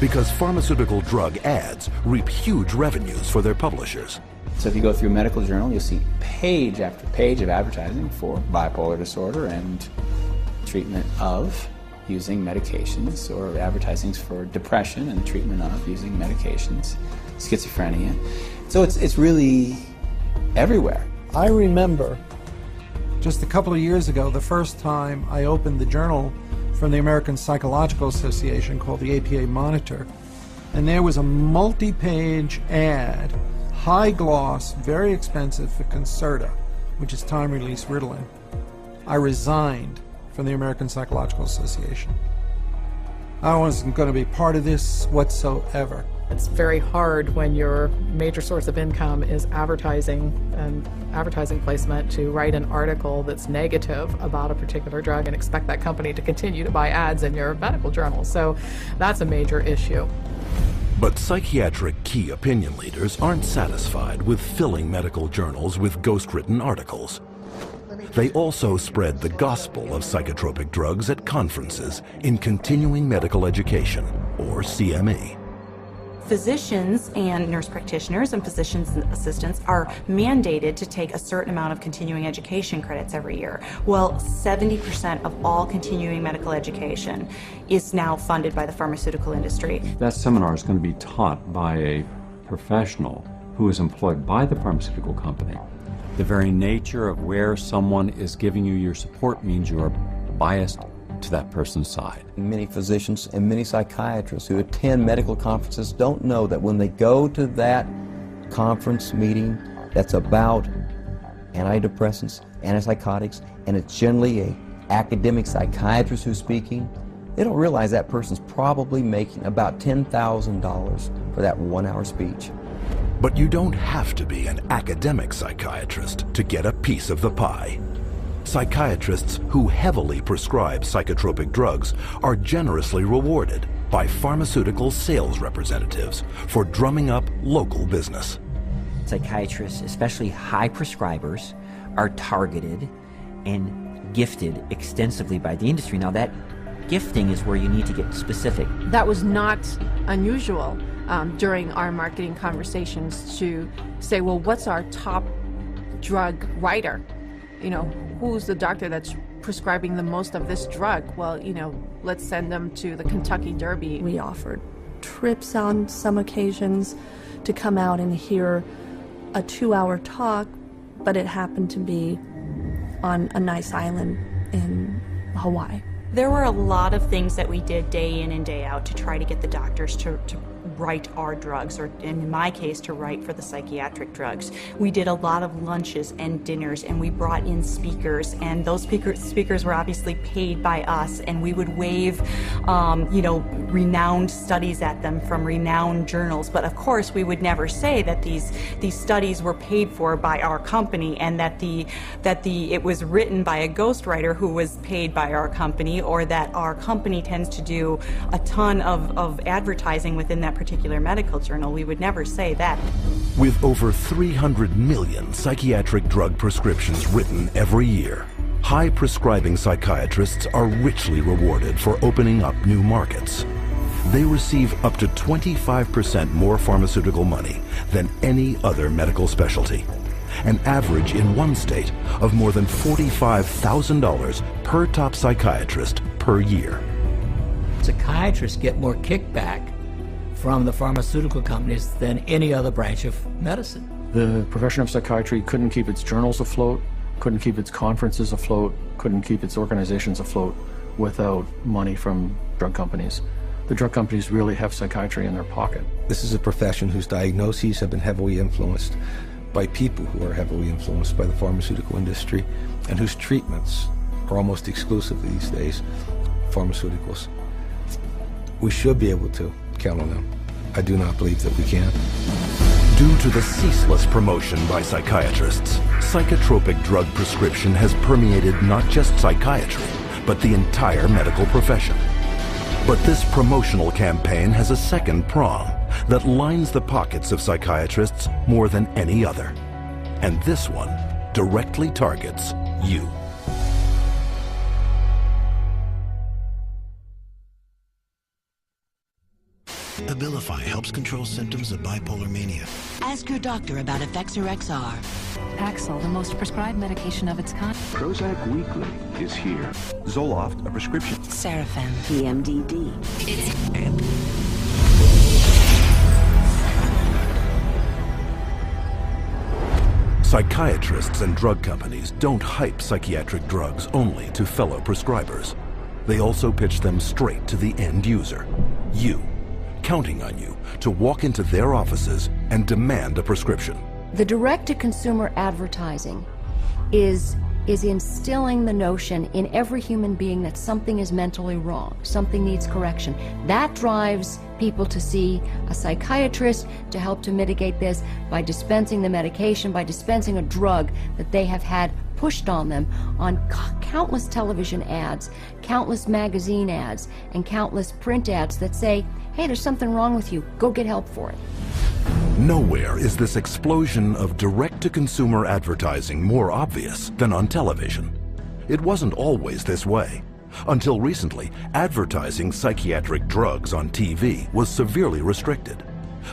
Because pharmaceutical drug ads reap huge revenues for their publishers. So if you go through a medical journal, you'll see page after page of advertising for bipolar disorder and treatment of using medications, or advertisings for depression and treatment of using medications, schizophrenia. So it's really everywhere. I remember just a couple of years ago, the first time I opened the journal from the American Psychological Association called the APA Monitor, and there was a multi-page ad, high gloss, very expensive, for Concerta, which is time-release Ritalin. I resigned from the American Psychological Association. I wasn't going to be part of this whatsoever. It's very hard when your major source of income is advertising and advertising placement to write an article that's negative about a particular drug and expect that company to continue to buy ads in your medical journal. So that's a major issue. But psychiatric key opinion leaders aren't satisfied with filling medical journals with ghost-written articles. They also spread the gospel of psychotropic drugs at conferences in continuing medical education, or CME. Physicians and nurse practitioners and physician's assistants are mandated to take a certain amount of continuing education credits every year. Well, 70% of all continuing medical education is now funded by the pharmaceutical industry. That seminar is going to be taught by a professional who is employed by the pharmaceutical company. The very nature of where someone is giving you your support means you are biased to that person's side. Many physicians and many psychiatrists who attend medical conferences don't know that when they go to that conference meeting that's about antidepressants, antipsychotics, and it's generally an academic psychiatrist who's speaking, they don't realize that person's probably making about $10,000 for that 1 hour speech. But you don't have to be an academic psychiatrist to get a piece of the pie. Psychiatrists who heavily prescribe psychotropic drugs are generously rewarded by pharmaceutical sales representatives for drumming up local business. Psychiatrists, especially high prescribers, are targeted and gifted extensively by the industry. Now that gifting is where you need to get specific. That was not unusual during our marketing conversations to say, well, what's our top drug writer? You know, who's the doctor that's prescribing the most of this drug? Well, you know, let's send them to the Kentucky Derby. We offered trips on some occasions to come out and hear a 2-hour talk, but it happened to be on a nice island in Hawaii. There were a lot of things that we did day in and day out to try to get the doctors to write our drugs, or in my case, to write for the psychiatric drugs. We did a lot of lunches and dinners, and we brought in speakers, and those speakers were obviously paid by us, and we would wave, you know, renowned studies at them from renowned journals. But of course, we would never say that these studies were paid for by our company, and that it was written by a ghostwriter who was paid by our company, or that our company tends to do a ton of advertising within that particular medical journal. We would never say that. With over 300 million psychiatric drug prescriptions written every year, high-prescribing psychiatrists are richly rewarded for opening up new markets. They receive up to 25% more pharmaceutical money than any other medical specialty, an average in one state of more than $45,000 per top psychiatrist per year. Psychiatrists get more kickback from the pharmaceutical companies than any other branch of medicine. The profession of psychiatry couldn't keep its journals afloat, couldn't keep its conferences afloat, couldn't keep its organizations afloat without money from drug companies. The drug companies really have psychiatry in their pocket. This is a profession whose diagnoses have been heavily influenced by people who are heavily influenced by the pharmaceutical industry, and whose treatments are almost exclusively these days pharmaceuticals. We should be able to count on them. I do not believe that we can. Due to the ceaseless promotion by psychiatrists, psychotropic drug prescription has permeated not just psychiatry, but the entire medical profession. But this promotional campaign has a second prong that lines the pockets of psychiatrists more than any other. And this one directly targets you. Abilify helps control symptoms of bipolar mania. Ask your doctor about Effexor XR. Paxil, the most prescribed medication of its kind. Prozac Weekly is here. Zoloft, a prescription. Serafen. PMDD. Psychiatrists and drug companies don't hype psychiatric drugs only to fellow prescribers. They also pitch them straight to the end user, you, counting on you to walk into their offices and demand a prescription. The direct-to-consumer advertising is instilling the notion in every human being that something is mentally wrong, something needs correction. That drives people to see a psychiatrist to help to mitigate this by dispensing the medication, by dispensing a drug that they have had pushed on them on countless television ads, countless magazine ads, and countless print ads that say, hey, there's something wrong with you, go get help for it. Nowhere is this explosion of direct-to-consumer advertising more obvious than on television. It wasn't always this way. Until recently, advertising psychiatric drugs on TV was severely restricted.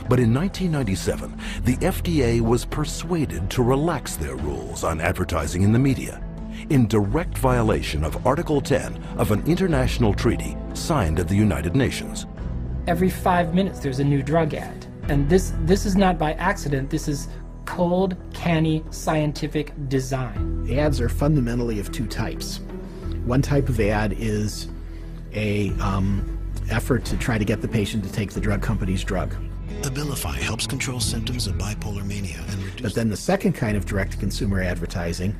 But in 1997, the FDA was persuaded to relax their rules on advertising in the media, in direct violation of Article 10 of an international treaty signed at the United Nations. Every 5 minutes there's a new drug ad. And this is not by accident. This is cold, canny, scientific design. Ads are fundamentally of two types. One type of ad is a effort to try to get the patient to take the drug company's drug. Abilify helps control symptoms of bipolar mania and reduce... But then the second kind of direct-to-consumer advertising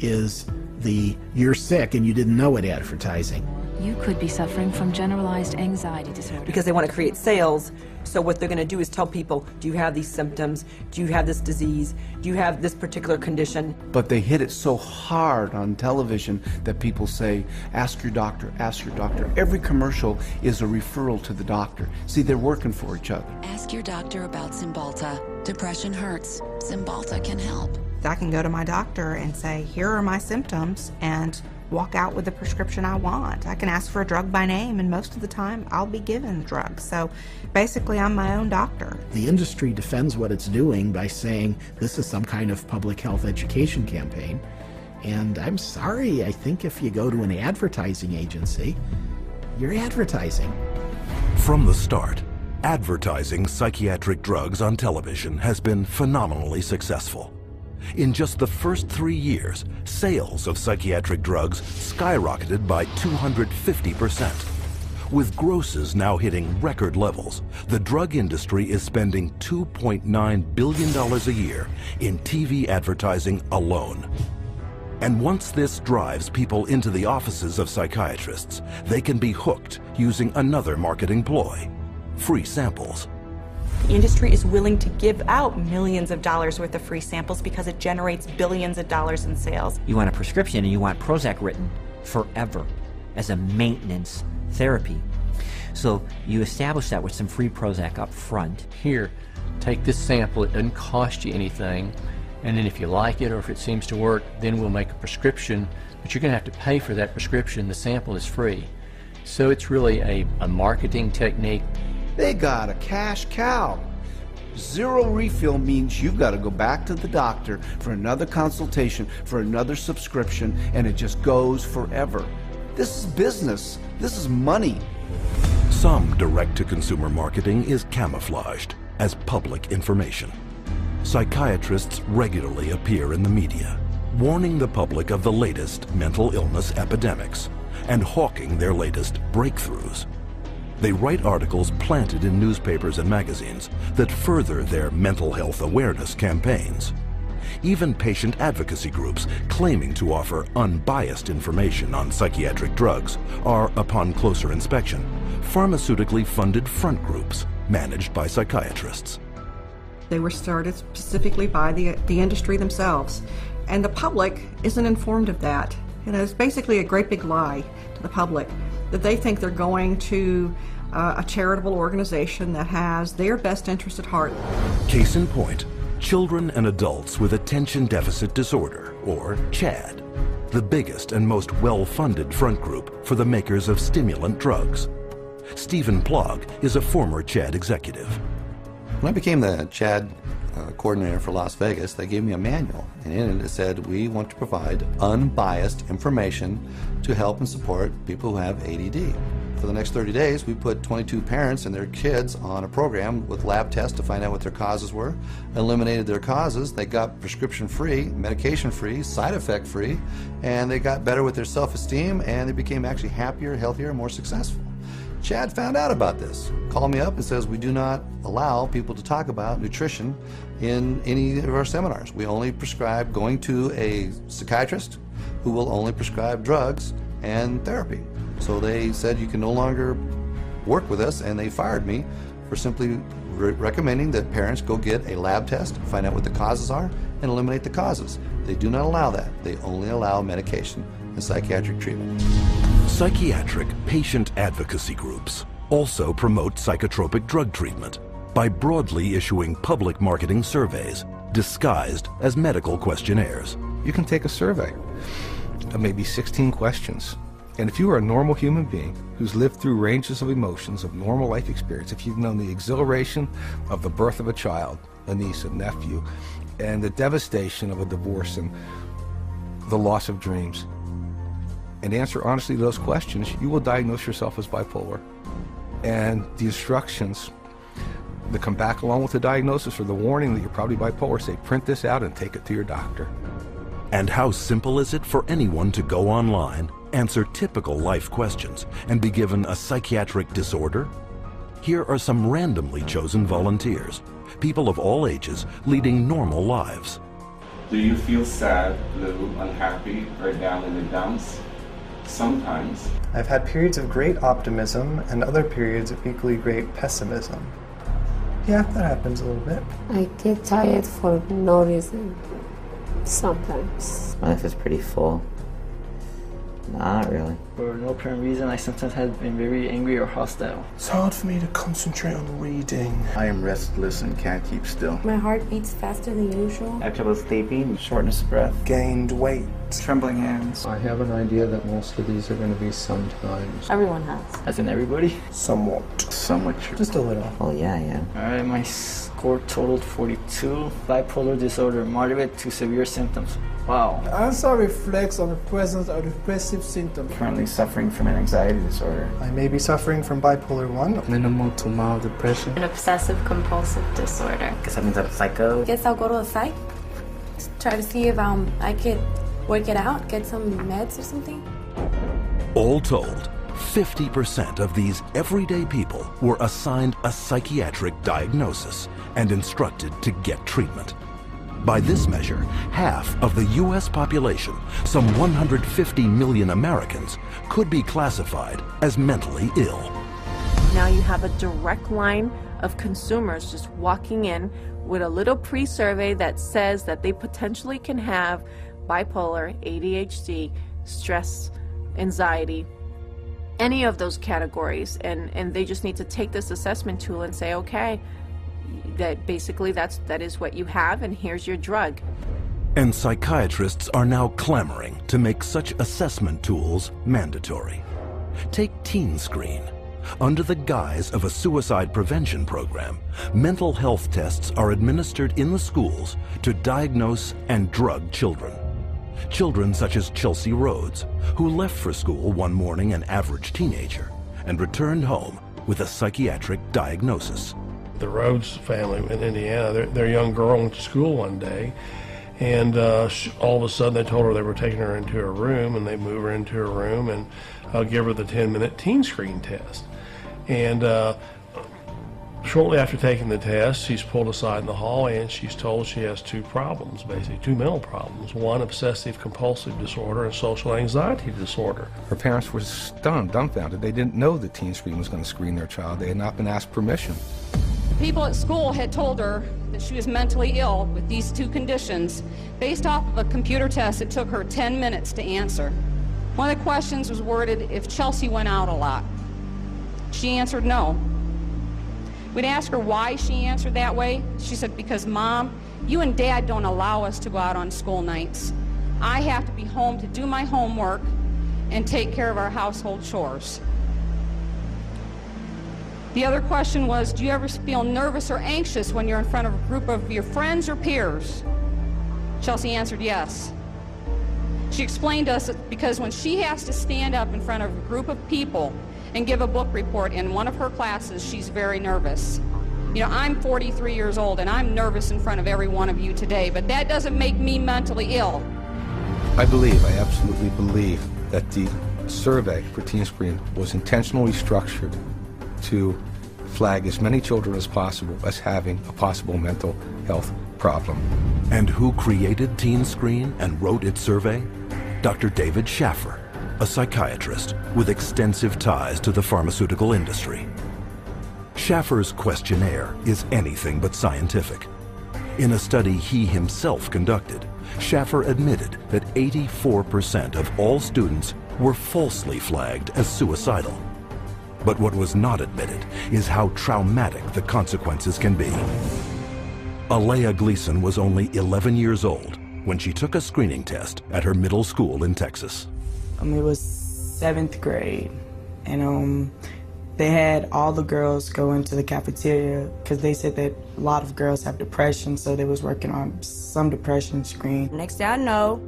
is the you're sick and you didn't know it advertising. You could be suffering from generalized anxiety disorder. Because they want to create sales, so what they're going to do is tell people, do you have these symptoms? Do you have this disease? Do you have this particular condition? But they hit it so hard on television that people say, ask your doctor, ask your doctor. Every commercial is a referral to the doctor. See, they're working for each other. Ask your doctor about Cymbalta. Depression hurts. Cymbalta can help. I can go to my doctor and say, here are my symptoms, and walk out with the prescription I want. I can ask for a drug by name, and most of the time I'll be given the drug. So basically I'm my own doctor. The industry defends what it's doing by saying this is some kind of public health education campaign. And I'm sorry, I think if you go to an advertising agency, you're advertising. From the start, advertising psychiatric drugs on television has been phenomenally successful. In just the first 3 years, sales of psychiatric drugs skyrocketed by 250%. With grosses now hitting record levels, the drug industry is spending $2.9 billion a year in TV advertising alone. And once this drives people into the offices of psychiatrists, they can be hooked using another marketing ploy: free samples. The industry is willing to give out millions of dollars worth of free samples because it generates billions of dollars in sales. You want a prescription and you want Prozac written forever as a maintenance therapy. So you establish that with some free Prozac up front. Here, take this sample, it doesn't cost you anything, and then if you like it or if it seems to work, then we'll make a prescription, but you're going to have to pay for that prescription. The sample is free. So it's really a marketing technique. They got a cash cow. Zero refill means you've got to go back to the doctor for another consultation, for another subscription, and it just goes forever. This is business. This is money. Some direct-to-consumer marketing is camouflaged as public information. Psychiatrists regularly appear in the media, warning the public of the latest mental illness epidemics and hawking their latest breakthroughs. They write articles planted in newspapers and magazines that further their mental health awareness campaigns. Even patient advocacy groups claiming to offer unbiased information on psychiatric drugs are, upon closer inspection, pharmaceutically funded front groups managed by psychiatrists. They were started specifically by the industry themselves, and the public isn't informed of that. You know, it's basically a great big lie to the public that they think they're going to a charitable organization that has their best interest at heart. Case in point, children and adults with attention deficit disorder, or CHAD, the biggest and most well-funded front group for the makers of stimulant drugs. Stephen Plog is a former CHAD executive. When I became the CHAD coordinator for Las Vegas, they gave me a manual, and in it said we want to provide unbiased information to help and support people who have ADD. For the next 30 days, we put 22 parents and their kids on a program with lab tests to find out what their causes were, eliminated their causes, they got prescription free, medication free, side effect free, and they got better with their self-esteem, and they became actually happier, healthier, and more successful. CHAD found out about this, called me up and says we do not allow people to talk about nutrition in any of our seminars. We only prescribe going to a psychiatrist who will only prescribe drugs and therapy. So they said you can no longer work with us, and they fired me for simply recommending that parents go get a lab test, find out what the causes are, and eliminate the causes. They do not allow that. They only allow medication and psychiatric treatment. Psychiatric patient advocacy groups also promote psychotropic drug treatment by broadly issuing public marketing surveys disguised as medical questionnaires. You can take a survey of maybe 16 questions. And if you are a normal human being who's lived through ranges of emotions of normal life experience, if you've known the exhilaration of the birth of a child, a niece, a nephew, and the devastation of a divorce and the loss of dreams, and answer honestly to those questions, you will diagnose yourself as bipolar. And the instructions that come back along with the diagnosis or the warning that you're probably bipolar say, print this out and take it to your doctor. And how simple is it for anyone to go online, answer typical life questions, and be given a psychiatric disorder? Here are some randomly chosen volunteers, people of all ages leading normal lives. Do you feel sad, blue, unhappy, or down in the dumps? Sometimes. I've had periods of great optimism and other periods of equally great pessimism. Yeah, that happens a little bit. I get tired for no reason, sometimes. My life is pretty full. No, not really. For no apparent reason, I sometimes have been very angry or hostile. It's hard for me to concentrate on reading. I am restless and can't keep still. My heart beats faster than usual. I have trouble sleeping, shortness of breath, gained weight, trembling hands. I have an idea that most of these are going to be sometimes. Everyone has. As in everybody? Somewhat. Somewhat true. Just a little. Oh, yeah, yeah. Alright, my score totaled 42. Bipolar disorder, moderate to severe symptoms. Wow. Answer reflects on the presence of depressive symptoms. Currently suffering from an anxiety disorder. I may be suffering from bipolar 1. Minimal to mild depression. An obsessive compulsive disorder. Guess that means I'm psycho. Guess I'll go to a psych. Try to see if I could work it out, get some meds or something. All told, 50% of these everyday people were assigned a psychiatric diagnosis and instructed to get treatment. By this measure, half of the U.S. population, some 150 million Americans, could be classified as mentally ill. Now you have a direct line of consumers just walking in with a little pre-survey that says that they potentially can have bipolar, ADHD, stress, anxiety, any of those categories, and they just need to take this assessment tool and say, okay, that basically that is what you have, and here's your drug. And psychiatrists are now clamoring to make such assessment tools mandatory. Take Teen Screen. Under the guise of a suicide prevention program, mental health tests are administered in the schools to diagnose and drug children. Children such as Chelsea Rhodes, who left for school one morning an average teenager and returned home with a psychiatric diagnosis. The Rhodes family in Indiana, their young girl went to school one day, and all of a sudden they told her they were taking her into her room, and they move her into her room and give her the 10-minute teen screen test. And shortly after taking the test, she's pulled aside in the hallway and she's told she has two problems, basically two mental problems. One, obsessive compulsive disorder, and social anxiety disorder. Her parents were stunned, dumbfounded. They didn't know the Teen Screen was going to screen their child. They had not been asked permission. People at school had told her that she was mentally ill with these two conditions based off of a computer test that took her 10 minutes to answer. One of the questions was worded if Chelsea went out a lot. She answered no. We'd ask her why she answered that way. She said, because Mom, you and Dad don't allow us to go out on school nights. I have to be home to do my homework and take care of our household chores. The other question was, do you ever feel nervous or anxious when you're in front of a group of your friends or peers? Chelsea answered yes. She explained to us that because when she has to stand up in front of a group of people and give a book report in one of her classes, she's very nervous. You know, I'm 43 years old and I'm nervous in front of every one of you today, but that doesn't make me mentally ill. I absolutely believe that the survey for Teen Screen was intentionally structured to flag as many children as possible as having a possible mental health problem. And who created Teen Screen and wrote its survey? Dr. David Schaffer, a psychiatrist with extensive ties to the pharmaceutical industry. Schaffer's questionnaire is anything but scientific. In a study he himself conducted, Schaffer admitted that 84% of all students were falsely flagged as suicidal. But what was not admitted is how traumatic the consequences can be. Alea Gleason was only 11 years old when she took a screening test at her middle school in Texas. It was 7th grade, and they had all the girls go into the cafeteria because they said that a lot of girls have depression, so they was working on some depression screen. Next thing I know,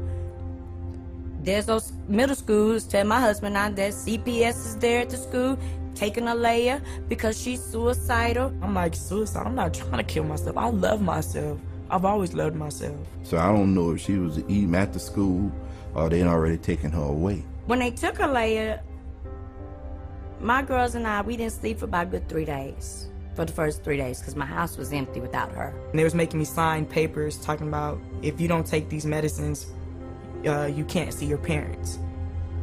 there's those middle schools tell my husband now that CPS is there at the school taking Alea because she's suicidal. I'm like, suicide? I'm not trying to kill myself. I love myself. I've always loved myself. So I don't know if she was eating at the school or they'd already taken her away. When they took Alea, my girls and I, we didn't sleep for about a good 3 days. For the first 3 days, because my house was empty without her. And they was making me sign papers talking about if you don't take these medicines, you can't see your parents.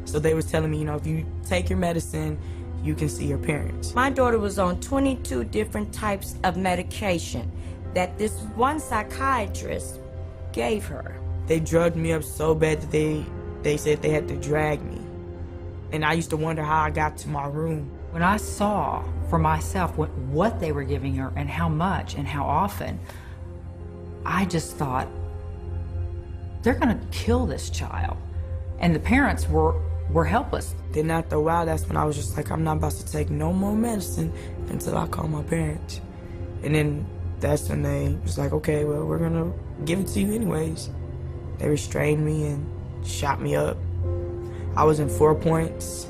So they was telling me, you know, if you take your medicine, you can see your parents. My daughter was on 22 different types of medication that this one psychiatrist gave her. They drugged me up so bad that they said they had to drag me. And I used to wonder how I got to my room. When I saw for myself what they were giving her and how much and how often, I just thought, they're gonna kill this child. And the parents were helpless. Then after a while, that's when I was just like, I'm not about to take no more medicine until I call my parents. And then that's when they was like, okay, well, we're gonna give it to you anyways. They restrained me and shot me up. I was in 4 points.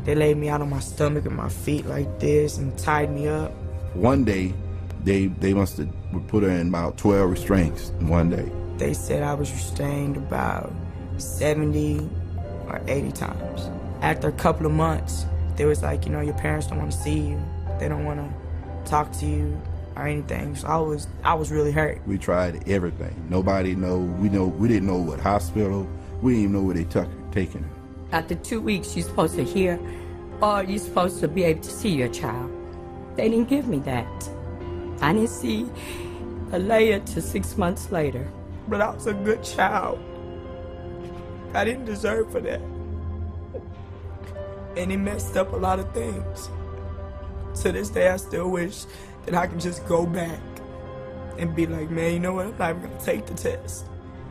They laid me out on my stomach and my feet like this and tied me up. One day, they must have put her in about 12 restraints in one day. They said I was restrained about 70 or 80 times. After a couple of months, they was like, you know, your parents don't want to see you. They don't want to talk to you or anything. So I was really hurt. We tried everything. Nobody know. We didn't know what hospital. We didn't even know where they taking her. After 2 weeks, you're supposed to hear or you're supposed to be able to see your child. They didn't give me that. I didn't see Alea till 6 months later. But I was a good child. I didn't deserve for that. And it messed up a lot of things. To this day, I still wish that I could just go back and be like, man, you know what, I'm not even gonna take the test.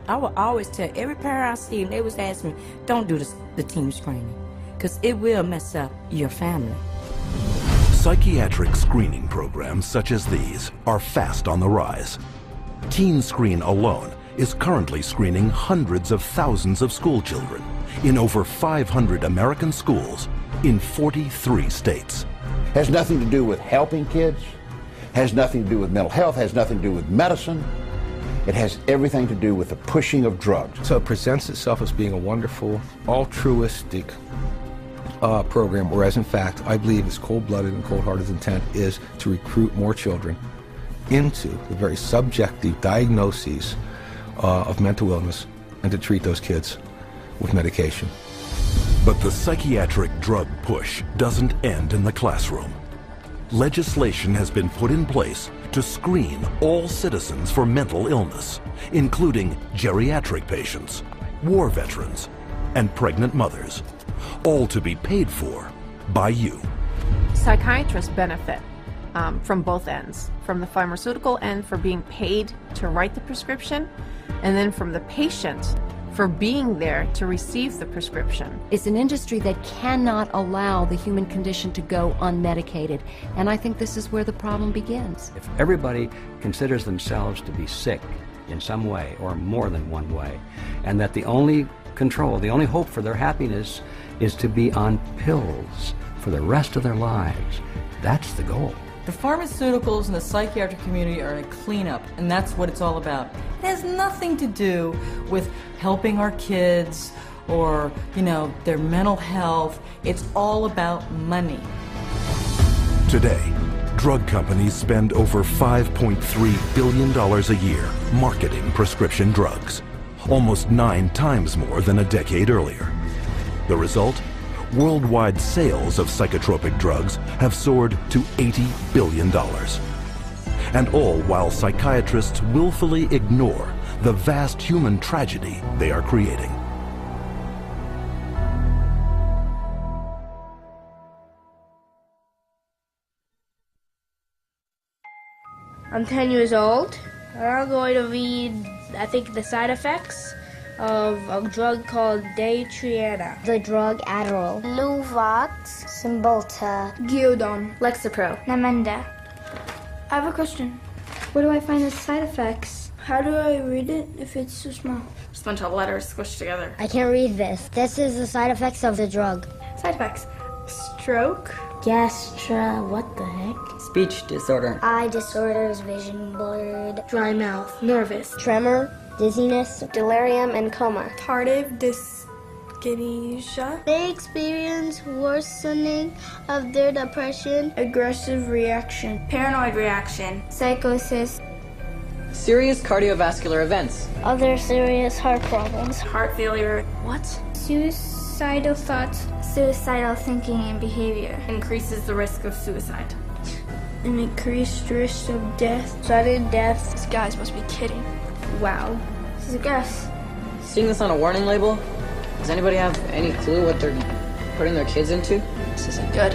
I would always tell every parent I see, and they was asking me, don't do the team screening, because it will mess up your family. Psychiatric screening programs such as these are fast on the rise. Teen Screen alone is currently screening hundreds of thousands of school children in over 500 American schools in 43 states. Has nothing to do with helping kids, has nothing to do with mental health, has nothing to do with medicine. It has everything to do with the pushing of drugs. So it presents itself as being a wonderful, altruistic program, whereas in fact, I believe its cold-blooded and cold-hearted intent is to recruit more children into the very subjective diagnoses of mental illness and to treat those kids with medication. But the psychiatric drug push doesn't end in the classroom. Legislation has been put in place to screen all citizens for mental illness, including geriatric patients, war veterans, and pregnant mothers, all to be paid for by you. Psychiatrists benefit from both ends, from the pharmaceutical end for being paid to write the prescription, and then from the patient for being there to receive the prescription. It's an industry that cannot allow the human condition to go unmedicated, and I think this is where the problem begins. If everybody considers themselves to be sick in some way or more than one way, and that the only control, the only hope for their happiness is to be on pills for the rest of their lives, that's the goal. The pharmaceuticals and the psychiatric community are a cleanup, and that's what it's all about. It has nothing to do with helping our kids or, you know, their mental health. It's all about money. Today, drug companies spend over $5.3 billion a year marketing prescription drugs, almost 9 times more than a decade earlier. The result? Worldwide sales of psychotropic drugs have soared to $80 billion. And all while psychiatrists willfully ignore the vast human tragedy they are creating. I'm 10 years old, and I'm going to read, I think, the side effects of a drug called Daytriana. The drug Adderall. Luvox. Cymbalta. Gyudon. Lexapro. Namenda. I have a question. Where do I find the side effects? How do I read it if it's so small? Just a bunch of letters squished together. I can't read this. This is the side effects of the drug. Side effects. Stroke. Gastra. What the heck? Speech disorder. Eye disorders. Vision blurred. Dry mouth. Nervous. Tremor. Dizziness, delirium, and coma. Tardive dyskinesia. They experience worsening of their depression. Aggressive reaction. Paranoid reaction. Psychosis. Serious cardiovascular events. Other serious heart problems. Heart failure. What? Suicide. suicidal thoughts, suicidal thinking and behavior. Increases the risk of suicide. An increased risk of death, sudden death. These guys must be kidding. Wow. This is a guess. Seeing this on a warning label, does anybody have any clue what they're putting their kids into? This isn't good.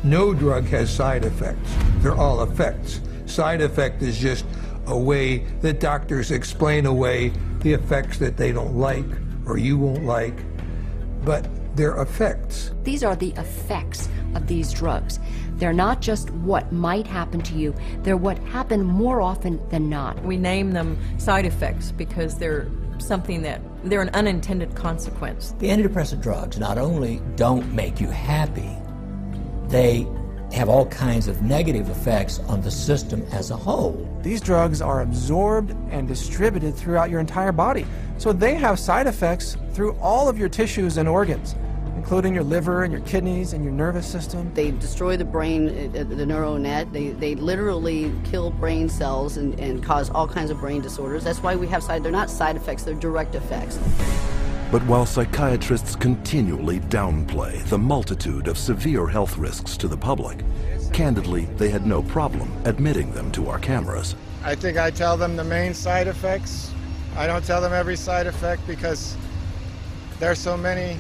No drug has side effects. They're all effects. Side effect is just a way that doctors explain away the effects that they don't like or you won't like, but they're effects. These are the effects of these drugs. They're not just what might happen to you, they're what happen more often than not. We name them side effects because they're an unintended consequence. The antidepressant drugs not only don't make you happy, they have all kinds of negative effects on the system as a whole. These drugs are absorbed and distributed throughout your entire body, so they have side effects through all of your tissues and organs, including your liver and your kidneys and your nervous system. They destroy the brain, the neural net. They literally kill brain cells and cause all kinds of brain disorders. That's why we have they're not side effects, they're direct effects. But while psychiatrists continually downplay the multitude of severe health risks to the public, candidly, they had no problem admitting them to our cameras. I think I tell them the main side effects. I don't tell them every side effect because there are so many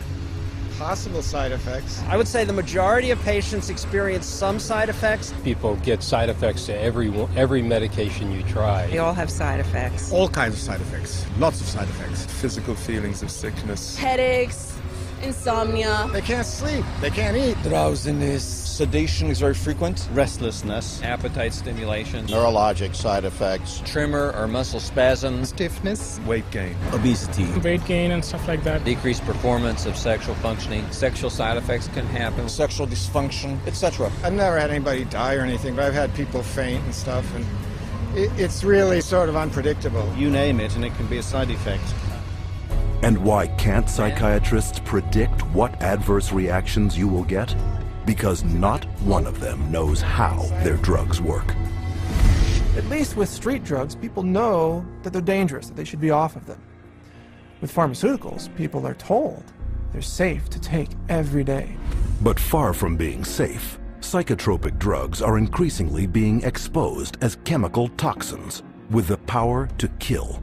possible side effects. I would say the majority of patients experience some side effects. People get side effects to every medication you try. They all have side effects. All kinds of side effects. Lots of side effects. Physical feelings of sickness. Headaches, insomnia. They can't sleep. They can't eat. Drowsiness. Sedation is very frequent. Restlessness. Appetite stimulation. Neurologic side effects. Tremor or muscle spasms. Stiffness. Weight gain. Obesity. Weight gain and stuff like that. Decreased performance of sexual functioning. Sexual side effects can happen. Sexual dysfunction, etc. I've never had anybody die or anything, but I've had people faint and stuff, and it's really sort of unpredictable. You name it, and it can be a side effect. And why can't psychiatrists predict what adverse reactions you will get? Because not one of them knows how their drugs work. At least with street drugs, people know that they're dangerous, that they should be off of them. With pharmaceuticals, people are told they're safe to take every day. But far from being safe, psychotropic drugs are increasingly being exposed as chemical toxins with the power to kill.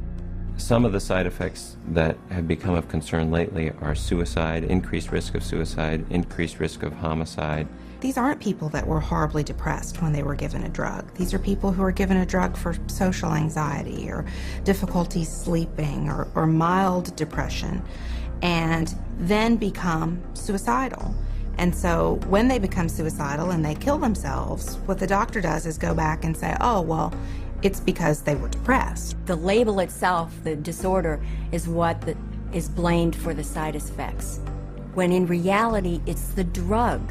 Some of the side effects that have become of concern lately are suicide, increased risk of suicide, increased risk of homicide. These aren't people that were horribly depressed when they were given a drug. These are people who are given a drug for social anxiety or difficulty sleeping or mild depression and then become suicidal. And so when they become suicidal and they kill themselves, what the doctor does is go back and say, oh, well, it's because they were depressed. The label itself, the disorder, is what is blamed for the side effects, when in reality it's the drug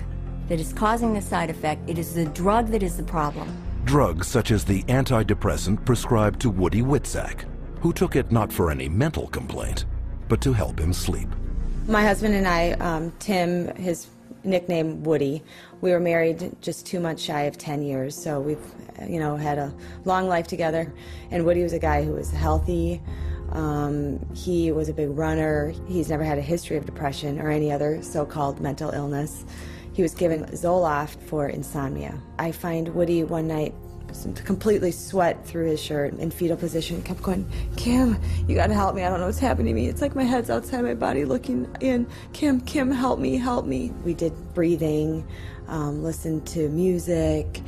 that is causing the side effect. It is the drug that is the problem. Drugs such as the antidepressant prescribed to Woody Witzak, who took it not for any mental complaint, but to help him sleep. My husband and I, Tim, his nickname Woody, we were married just 2 months shy of 10 years, so we've had a long life together. And Woody was a guy who was healthy. He was a big runner. He's never had a history of depression or any other so-called mental illness. He was given Zoloft for insomnia. I find Woody one night completely sweat through his shirt in fetal position, kept going, Kim, you gotta help me, I don't know what's happening to me. It's like my head's outside my body looking in. Kim, help me, help me. We did breathing, listened to music,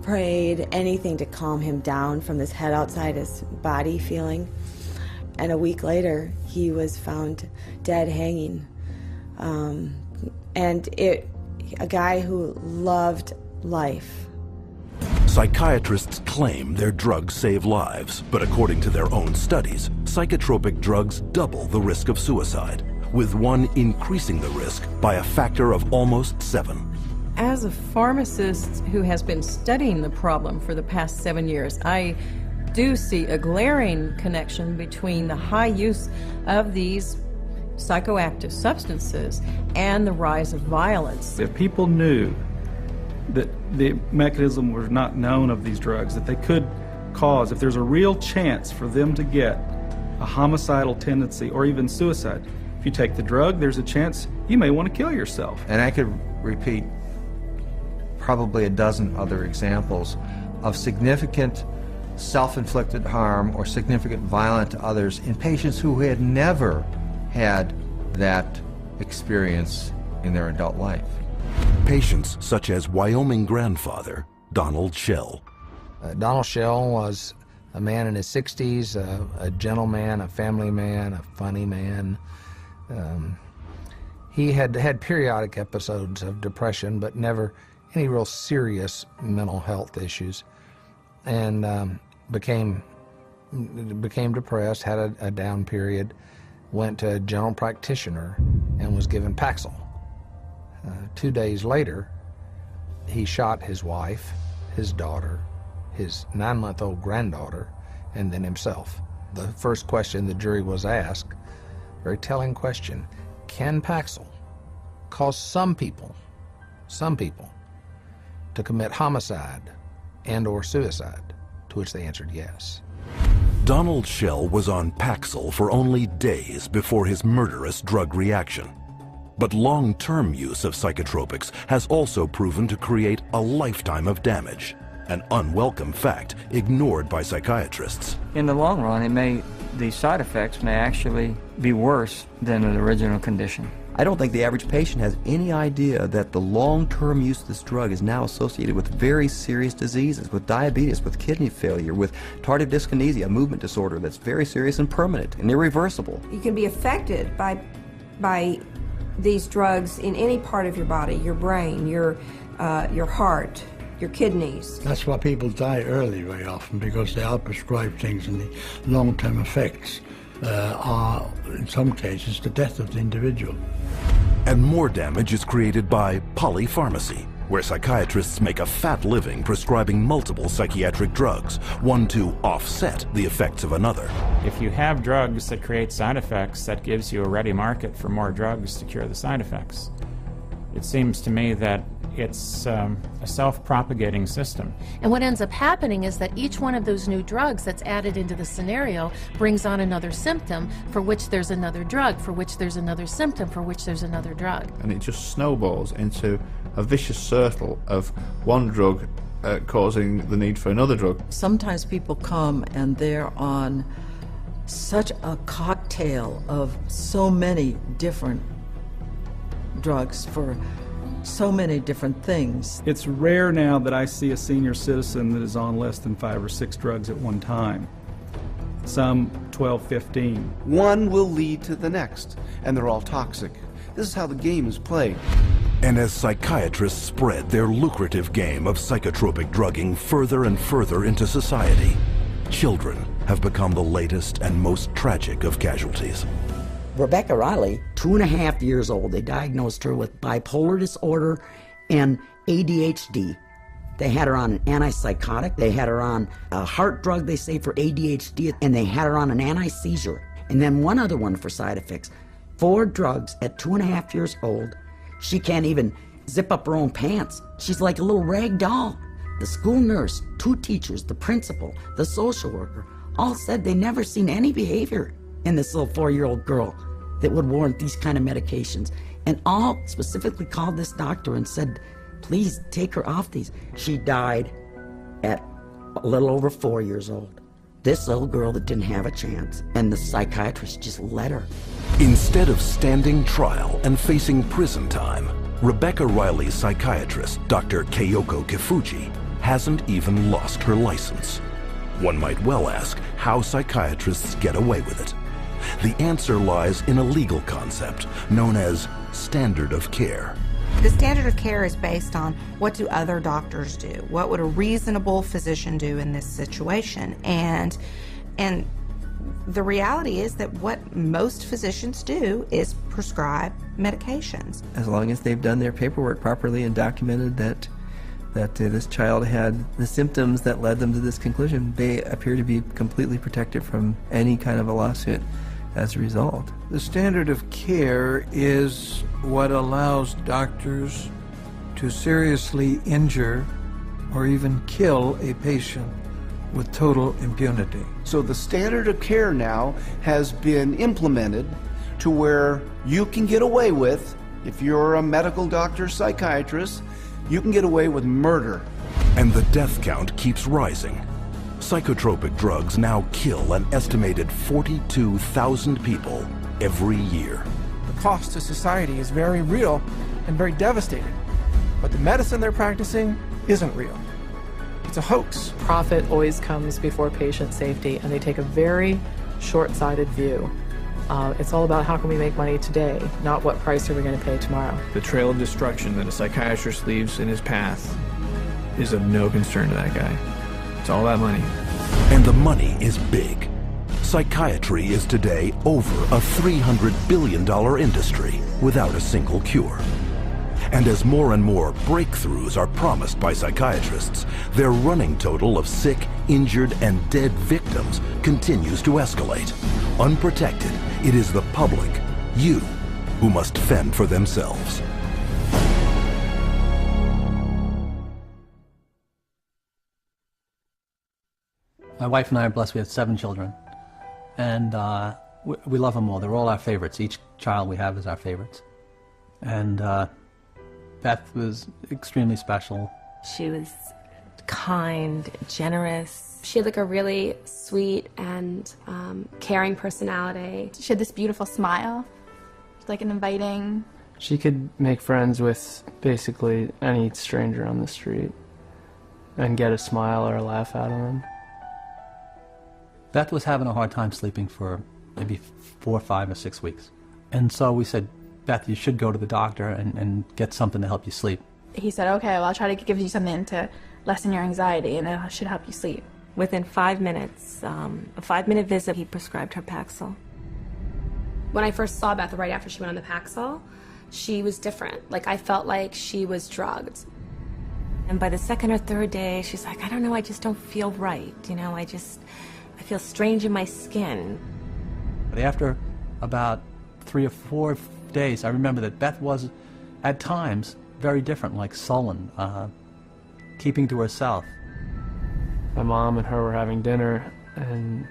prayed, anything to calm him down from this head outside his body feeling. And a week later, he was found dead hanging. A guy who loved life. Psychiatrists claim their drugs save lives, but according to their own studies, psychotropic drugs double the risk of suicide, with one increasing the risk by a factor of almost 7. As a pharmacist who has been studying the problem for the past 7 years, I do see a glaring connection between the high use of these psychoactive substances and the rise of violence. If people knew that the mechanism was not known of these drugs, that they could cause, if there's a real chance for them to get a homicidal tendency or even suicide, if you take the drug, there's a chance you may want to kill yourself. And I could repeat probably a dozen other examples of significant self-inflicted harm or significant violence to others in patients who had never had that experience in their adult life. Patients such as Wyoming grandfather Donald Schell. Donald Schell was a man in his 60s, a gentleman, a family man, a funny man. He had had periodic episodes of depression, but never any real serious mental health issues, and became depressed, had a down period, went to a general practitioner and was given Paxil. 2 days later, he shot his wife, his daughter, his 9-month-old granddaughter, and then himself. The first question the jury was asked, very telling question, can Paxil cause some people to commit homicide and or suicide? To which they answered yes. Donald Schell was on Paxil for only days before his murderous drug reaction. But long-term use of psychotropics has also proven to create a lifetime of damage, an unwelcome fact ignored by psychiatrists. In the long run, the side effects may actually be worse than the original condition. I don't think the average patient has any idea that the long-term use of this drug is now associated with very serious diseases, with diabetes, with kidney failure, with tardive dyskinesia, a movement disorder that's very serious and permanent and irreversible. You can be affected by these drugs in any part of your body, your brain, your heart, your kidneys. That's why people die early very often, because they are prescribed things, and the long-term effects are, in some cases, the death of the individual. And more damage is created by polypharmacy, where psychiatrists make a fat living prescribing multiple psychiatric drugs, one to offset the effects of another. If you have drugs that create side effects, that gives you a ready market for more drugs to cure the side effects. It seems to me that it's a self-propagating system. And what ends up happening is that each one of those new drugs that's added into the scenario brings on another symptom for which there's another drug, for which there's another symptom, for which there's another drug. And it just snowballs into a vicious circle of one drug causing the need for another drug. Sometimes people come and they're on such a cocktail of so many different drugs for so many different things. It's rare now that I see a senior citizen that is on less than 5 or 6 drugs at one time. Some 12, 15. One will lead to the next, and they're all toxic. This is how the game is played. And as psychiatrists spread their lucrative game of psychotropic drugging further and further into society, children have become the latest and most tragic of casualties. Rebecca Riley, 2.5 years old, they diagnosed her with bipolar disorder and ADHD. They had her on an antipsychotic, they had her on a heart drug, they say, for ADHD, and they had her on an anti-seizure. And then one other one for side effects. 4 drugs at 2.5 years old. She can't even zip up her own pants. She's like a little rag doll. The school nurse, 2 teachers, the principal, the social worker, all said they never seen any behavior in this little 4-year-old girl that would warrant these kind of medications, and all specifically called this doctor and said, please take her off these. She died at a little over 4 years old. This little girl that didn't have a chance, and the psychiatrist just let her. Instead of standing trial and facing prison time, Rebecca Riley's psychiatrist, Dr. Keiko Kifuji, hasn't even lost her license. One might well ask how psychiatrists get away with it. The answer lies in a legal concept known as standard of care. The standard of care is based on what do other doctors do? What would a reasonable physician do in this situation? And the reality is that what most physicians do is prescribe medications. As long as they've done their paperwork properly and documented that this child had the symptoms that led them to this conclusion, they appear to be completely protected from any kind of a lawsuit as a result. The standard of care is what allows doctors to seriously injure or even kill a patient with total impunity. So the standard of care now has been implemented to where you can get away with, if you're a medical doctor, psychiatrist, you can get away with murder. And the death count keeps rising. Psychotropic drugs now kill an estimated 42,000 people every year. The cost to society is very real and very devastating. But the medicine they're practicing isn't real. It's a hoax. Profit always comes before patient safety, and they take a very short-sighted view. It's all about how can we make money today, not what price are we going to pay tomorrow. The trail of destruction that a psychiatrist leaves in his path is of no concern to that guy. It's all about money. And the money is big. Psychiatry is today over a $300 billion industry without a single cure. And as more and more breakthroughs are promised by psychiatrists, their running total of sick, injured, and dead victims continues to escalate. Unprotected, it is the public, you, who must fend for themselves. My wife and I are blessed. We have 7 children, and we love them all. They're all our favorites. Each child we have is our favorites. And Beth was extremely special. She was kind, generous. She had like a really sweet and caring personality. She had this beautiful smile, like an inviting. She could make friends with basically any stranger on the street and get a smile or a laugh out of them. Beth was having a hard time sleeping for maybe 4, 5, or 6 weeks. And so we said, Beth, you should go to the doctor and get something to help you sleep. He said, okay, well, I'll try to give you something to lessen your anxiety, and it should help you sleep. Within 5 minutes, a 5-minute visit, he prescribed her Paxil. When I first saw Beth right after she went on the Paxil, she was different. Like, I felt like she was drugged. And by the 2nd or 3rd day, she's like, I don't know, I just don't feel right. You know, I feel strange in my skin. But after about 3 or 4 days, I remember that Beth was, at times, very different, like sullen, keeping to herself. My mom and her were having dinner, and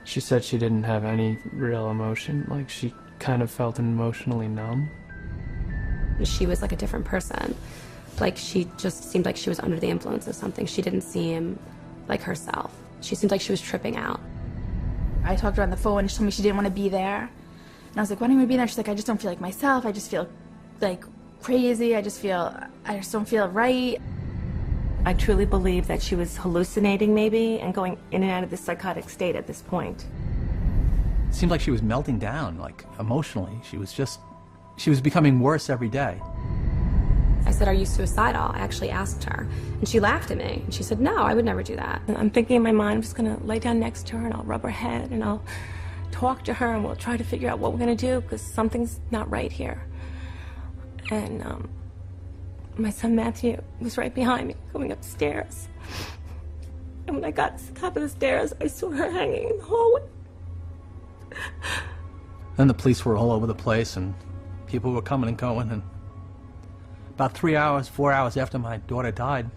she said she didn't have any real emotion. Like, she kind of felt emotionally numb. She was like a different person. Like, she just seemed like she was under the influence of something. She didn't seem like herself. She seemed like she was tripping out. I talked to her on the phone, and she told me she didn't want to be there. And I was like, why don't you be there? She's like, I just don't feel like myself. I just feel like crazy. I just don't feel right. I truly believe that she was hallucinating maybe and going in and out of this psychotic state at this point. It seemed like she was melting down, like emotionally. She was becoming worse every day. I said, are you suicidal? I actually asked her. And she laughed at me. And she said, no, I would never do that. And I'm thinking in my mind, I'm just going to lay down next to her and I'll rub her head and I'll talk to her and we'll try to figure out what we're going to do because something's not right here. And my son Matthew was right behind me going upstairs. And when I got to the top of the stairs, I saw her hanging in the hallway. Then the police were all over the place and people were coming and going, and about 3 hours, 4 hours after my daughter died,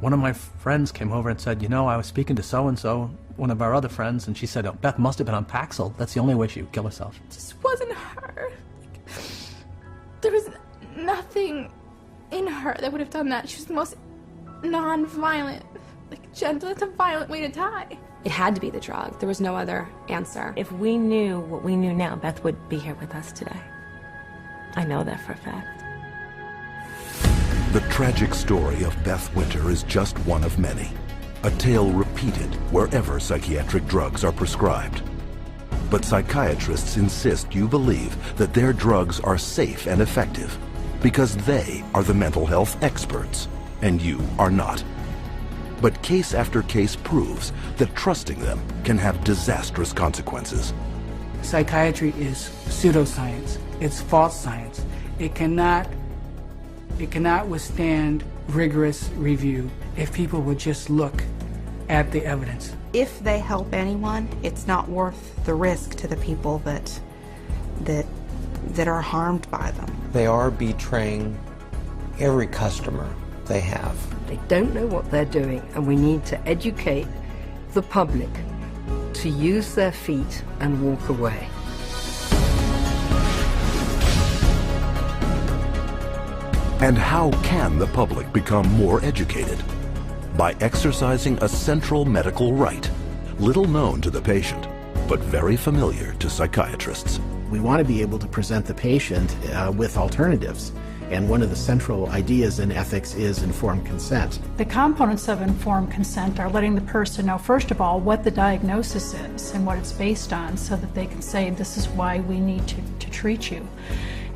one of my friends came over and said, you know, I was speaking to so-and-so, one of our other friends, and she said, oh, Beth must have been on Paxil. That's the only way she would kill herself. It just wasn't her. There was nothing in her that would have done that. She was the most non-violent, like gentle. It's a violent way to die. It had to be the drug. There was no other answer. If we knew what we knew now, Beth would be here with us today. I know that for a fact. The tragic story of Beth Winter is just one of many, a tale repeated wherever psychiatric drugs are prescribed. But psychiatrists insist you believe that their drugs are safe and effective because they are the mental health experts and you are not. But case after case proves that trusting them can have disastrous consequences. Psychiatry is pseudoscience. It's false science. It cannot withstand rigorous review if people would just look at the evidence. If they help anyone, it's not worth the risk to the people that are harmed by them. They are betraying every customer they have. They don't know what they're doing, and we need to educate the public to use their feet and walk away. And how can the public become more educated? By exercising a central medical right, little known to the patient, but very familiar to psychiatrists. We want to be able to present the patient with alternatives. And one of the central ideas in ethics is informed consent. The components of informed consent are letting the person know, first of all, what the diagnosis is and what it's based on, so that they can say, this is why we need to treat you.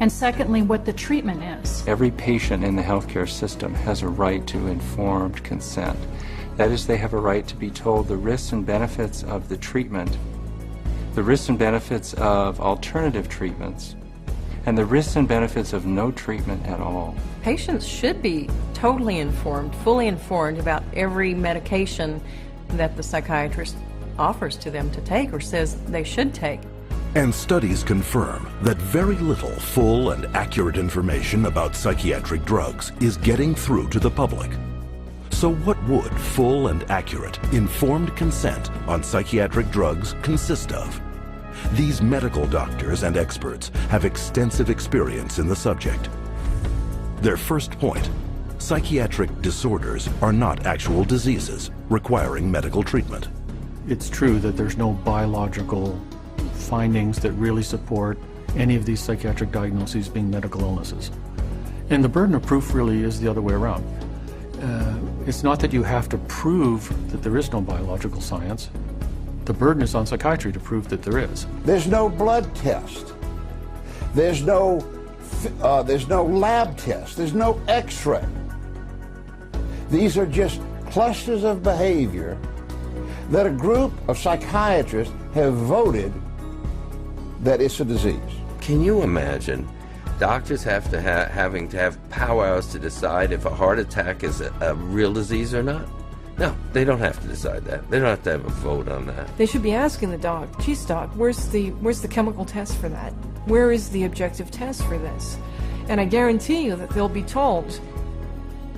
And secondly, what the treatment is. Every patient in the healthcare system has a right to informed consent. That is, they have a right to be told the risks and benefits of the treatment, the risks and benefits of alternative treatments, and the risks and benefits of no treatment at all. Patients should be totally informed, fully informed about every medication that the psychiatrist offers to them to take or says they should take. And studies confirm that very little full and accurate information about psychiatric drugs is getting through to the public. So what would full and accurate, informed consent on psychiatric drugs consist of? These medical doctors and experts have extensive experience in the subject. Their first point: psychiatric disorders are not actual diseases requiring medical treatment. It's true that there's no biological findings that really support any of these psychiatric diagnoses being medical illnesses. And the burden of proof really is the other way around. It's not that you have to prove that there is no biological science. The burden is on psychiatry to prove that there is. There's no blood test. There's no lab test. There's no x-ray. These are just clusters of behavior that a group of psychiatrists have voted that it's a disease. Can you imagine doctors having to have powwows to decide if a heart attack is a real disease or not? No, they don't have to decide that. They don't have to have a vote on that. They should be asking the doc, geez doc, where's the chemical test for that? Where is the objective test for this? And I guarantee you that they'll be told,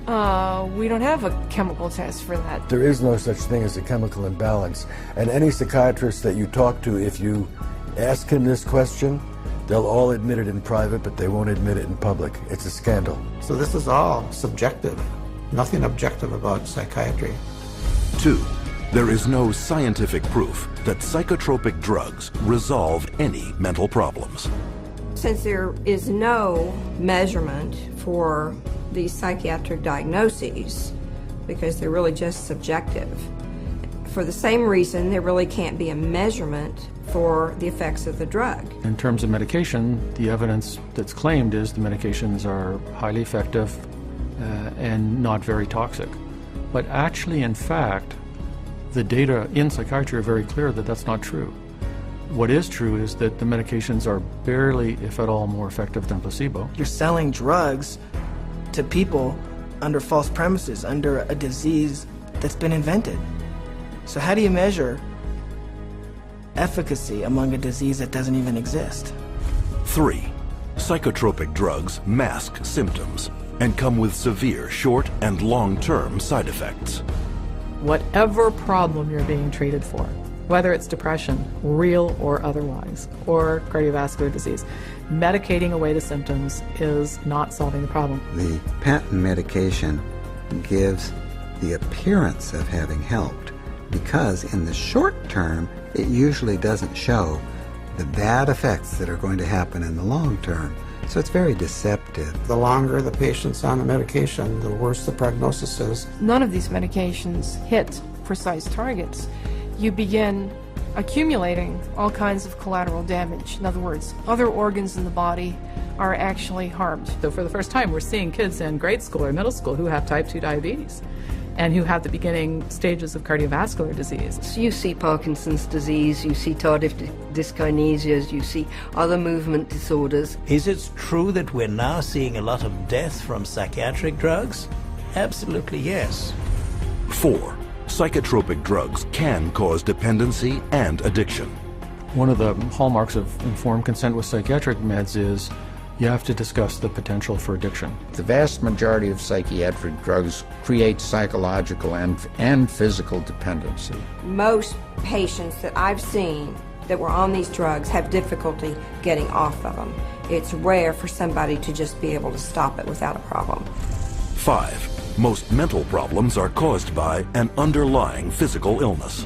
we don't have a chemical test for that. There is no such thing as a chemical imbalance. And any psychiatrist that you talk to, if you ask him this question, they'll all admit it in private, but they won't admit it in public. It's a scandal. So this is all subjective. Nothing objective about psychiatry. 2. There is no scientific proof that psychotropic drugs resolve any mental problems. Since there is no measurement for these psychiatric diagnoses, because they're really just subjective, for the same reason there really can't be a measurement for the effects of the drug. In terms of medication, the evidence that's claimed is the medications are highly effective and not very toxic. But actually, in fact, the data in psychiatry are very clear that that's not true. What is true is that the medications are barely, if at all, more effective than placebo. You're selling drugs to people under false premises, under a disease that's been invented. So how do you measure efficacy among a disease that doesn't even exist? 3. Psychotropic drugs mask symptoms and come with severe short and long-term side effects. Whatever problem you're being treated for, whether it's depression, real or otherwise, or cardiovascular disease, medicating away the symptoms is not solving the problem. The patent medication gives the appearance of having helped because in the short term, it usually doesn't show the bad effects that are going to happen in the long term. So it's very deceptive. The longer the patient's on the medication, the worse the prognosis is. None of these medications hit precise targets. You begin accumulating all kinds of collateral damage. In other words, other organs in the body are actually harmed. So for the first time, we're seeing kids in grade school or middle school who have type 2 diabetes and who have the beginning stages of cardiovascular disease. So you see Parkinson's disease, you see tardive dyskinesias, you see other movement disorders. Is it true that we're now seeing a lot of death from psychiatric drugs? Absolutely yes. 4. Psychotropic drugs can cause dependency and addiction. One of the hallmarks of informed consent with psychiatric meds is you have to discuss the potential for addiction. The vast majority of psychiatric drugs create psychological and physical dependency. Most patients that I've seen that were on these drugs have difficulty getting off of them. It's rare for somebody to just be able to stop it without a problem. 5. Most mental problems are caused by an underlying physical illness.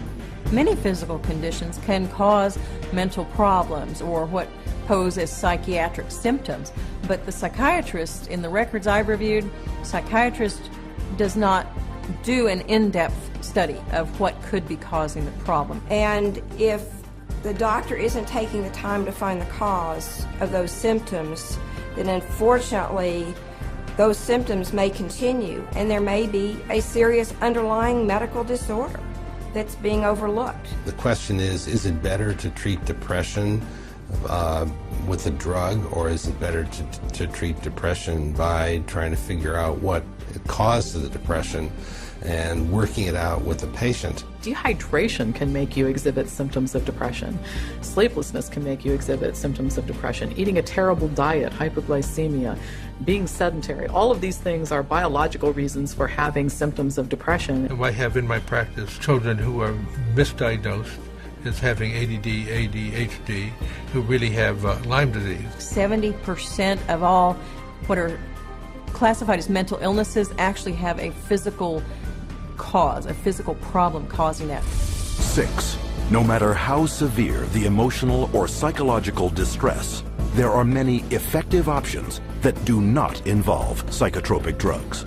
Many physical conditions can cause mental problems or what pose as psychiatric symptoms, but the psychiatrist, in the records I've reviewed, psychiatrist does not do an in-depth study of what could be causing the problem. And if the doctor isn't taking the time to find the cause of those symptoms, then unfortunately those symptoms may continue and there may be a serious underlying medical disorder that's being overlooked. The question is it better to treat depression with a drug, or is it better to treat depression by trying to figure out what caused the depression and working it out with the patient? Dehydration can make you exhibit symptoms of depression. Sleeplessness can make you exhibit symptoms of depression. Eating a terrible diet, hypoglycemia, being sedentary, all of these things are biological reasons for having symptoms of depression. I have in my practice children who are misdiagnosed as having ADD, ADHD, who really have Lyme disease. 70% of all what are classified as mental illnesses actually have a physical cause, a physical problem causing that. 6. No matter how severe the emotional or psychological distress, there are many effective options that do not involve psychotropic drugs.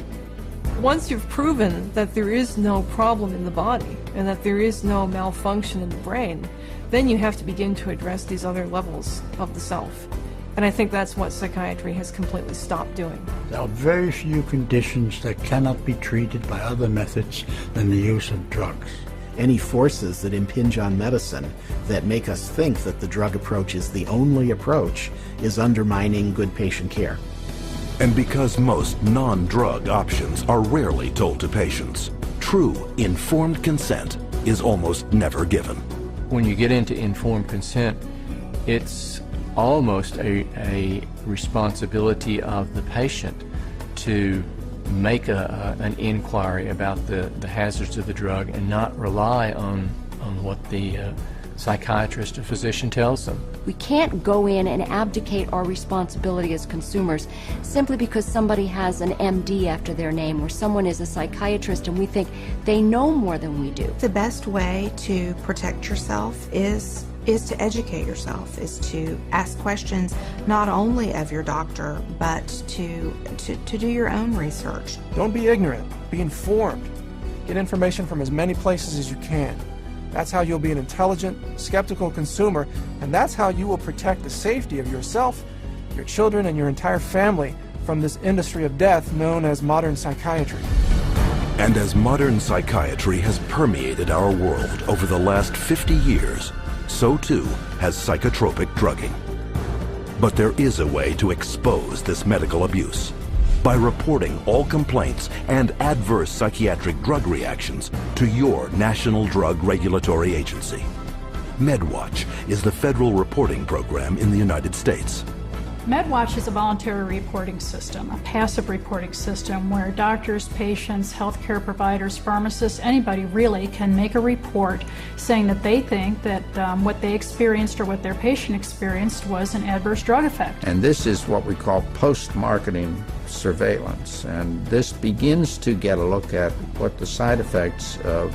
Once you've proven that there is no problem in the body and that there is no malfunction in the brain, then you have to begin to address these other levels of the self. And I think that's what psychiatry has completely stopped doing. There are very few conditions that cannot be treated by other methods than the use of drugs. Any forces that impinge on medicine that make us think that the drug approach is the only approach is undermining good patient care. And because most non-drug options are rarely told to patients, true informed consent is almost never given. When you get into informed consent, it's almost a responsibility of the patient to make an inquiry about the hazards of the drug and not rely on what the psychiatrist or physician tells them. We can't go in and abdicate our responsibility as consumers simply because somebody has an MD after their name or someone is a psychiatrist and we think they know more than we do. The best way to protect yourself is to educate yourself, is to ask questions not only of your doctor, but to do your own research. Don't be ignorant, be informed. Get information from as many places as you can. That's how you'll be an intelligent, skeptical consumer, and that's how you will protect the safety of yourself, your children, and your entire family from this industry of death known as modern psychiatry. And as modern psychiatry has permeated our world over the last 50 years, so too has psychotropic drugging. But there is a way to expose this medical abuse by reporting all complaints and adverse psychiatric drug reactions to your National Drug Regulatory Agency. MedWatch is the federal reporting program in the United States. MedWatch is a voluntary reporting system, a passive reporting system where doctors, patients, healthcare providers, pharmacists, anybody really can make a report saying that they think that what they experienced or what their patient experienced was an adverse drug effect. And this is what we call post-marketing surveillance. And this begins to get a look at what the side effects of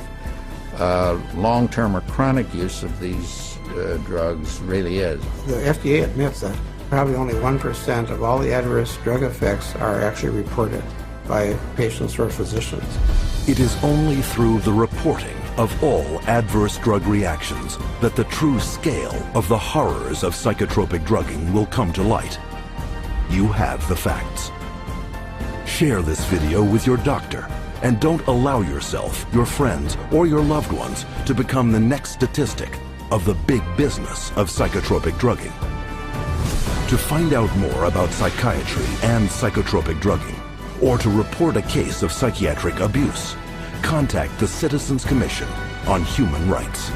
long-term or chronic use of these drugs really is. The FDA admits that probably only 1% of all the adverse drug effects are actually reported by patients or physicians. It is only through the reporting of all adverse drug reactions that the true scale of the horrors of psychotropic drugging will come to light. You have the facts. Share this video with your doctor and don't allow yourself, your friends, or your loved ones to become the next statistic of the big business of psychotropic drugging. To find out more about psychiatry and psychotropic drugging, or to report a case of psychiatric abuse, contact the Citizens Commission on Human Rights.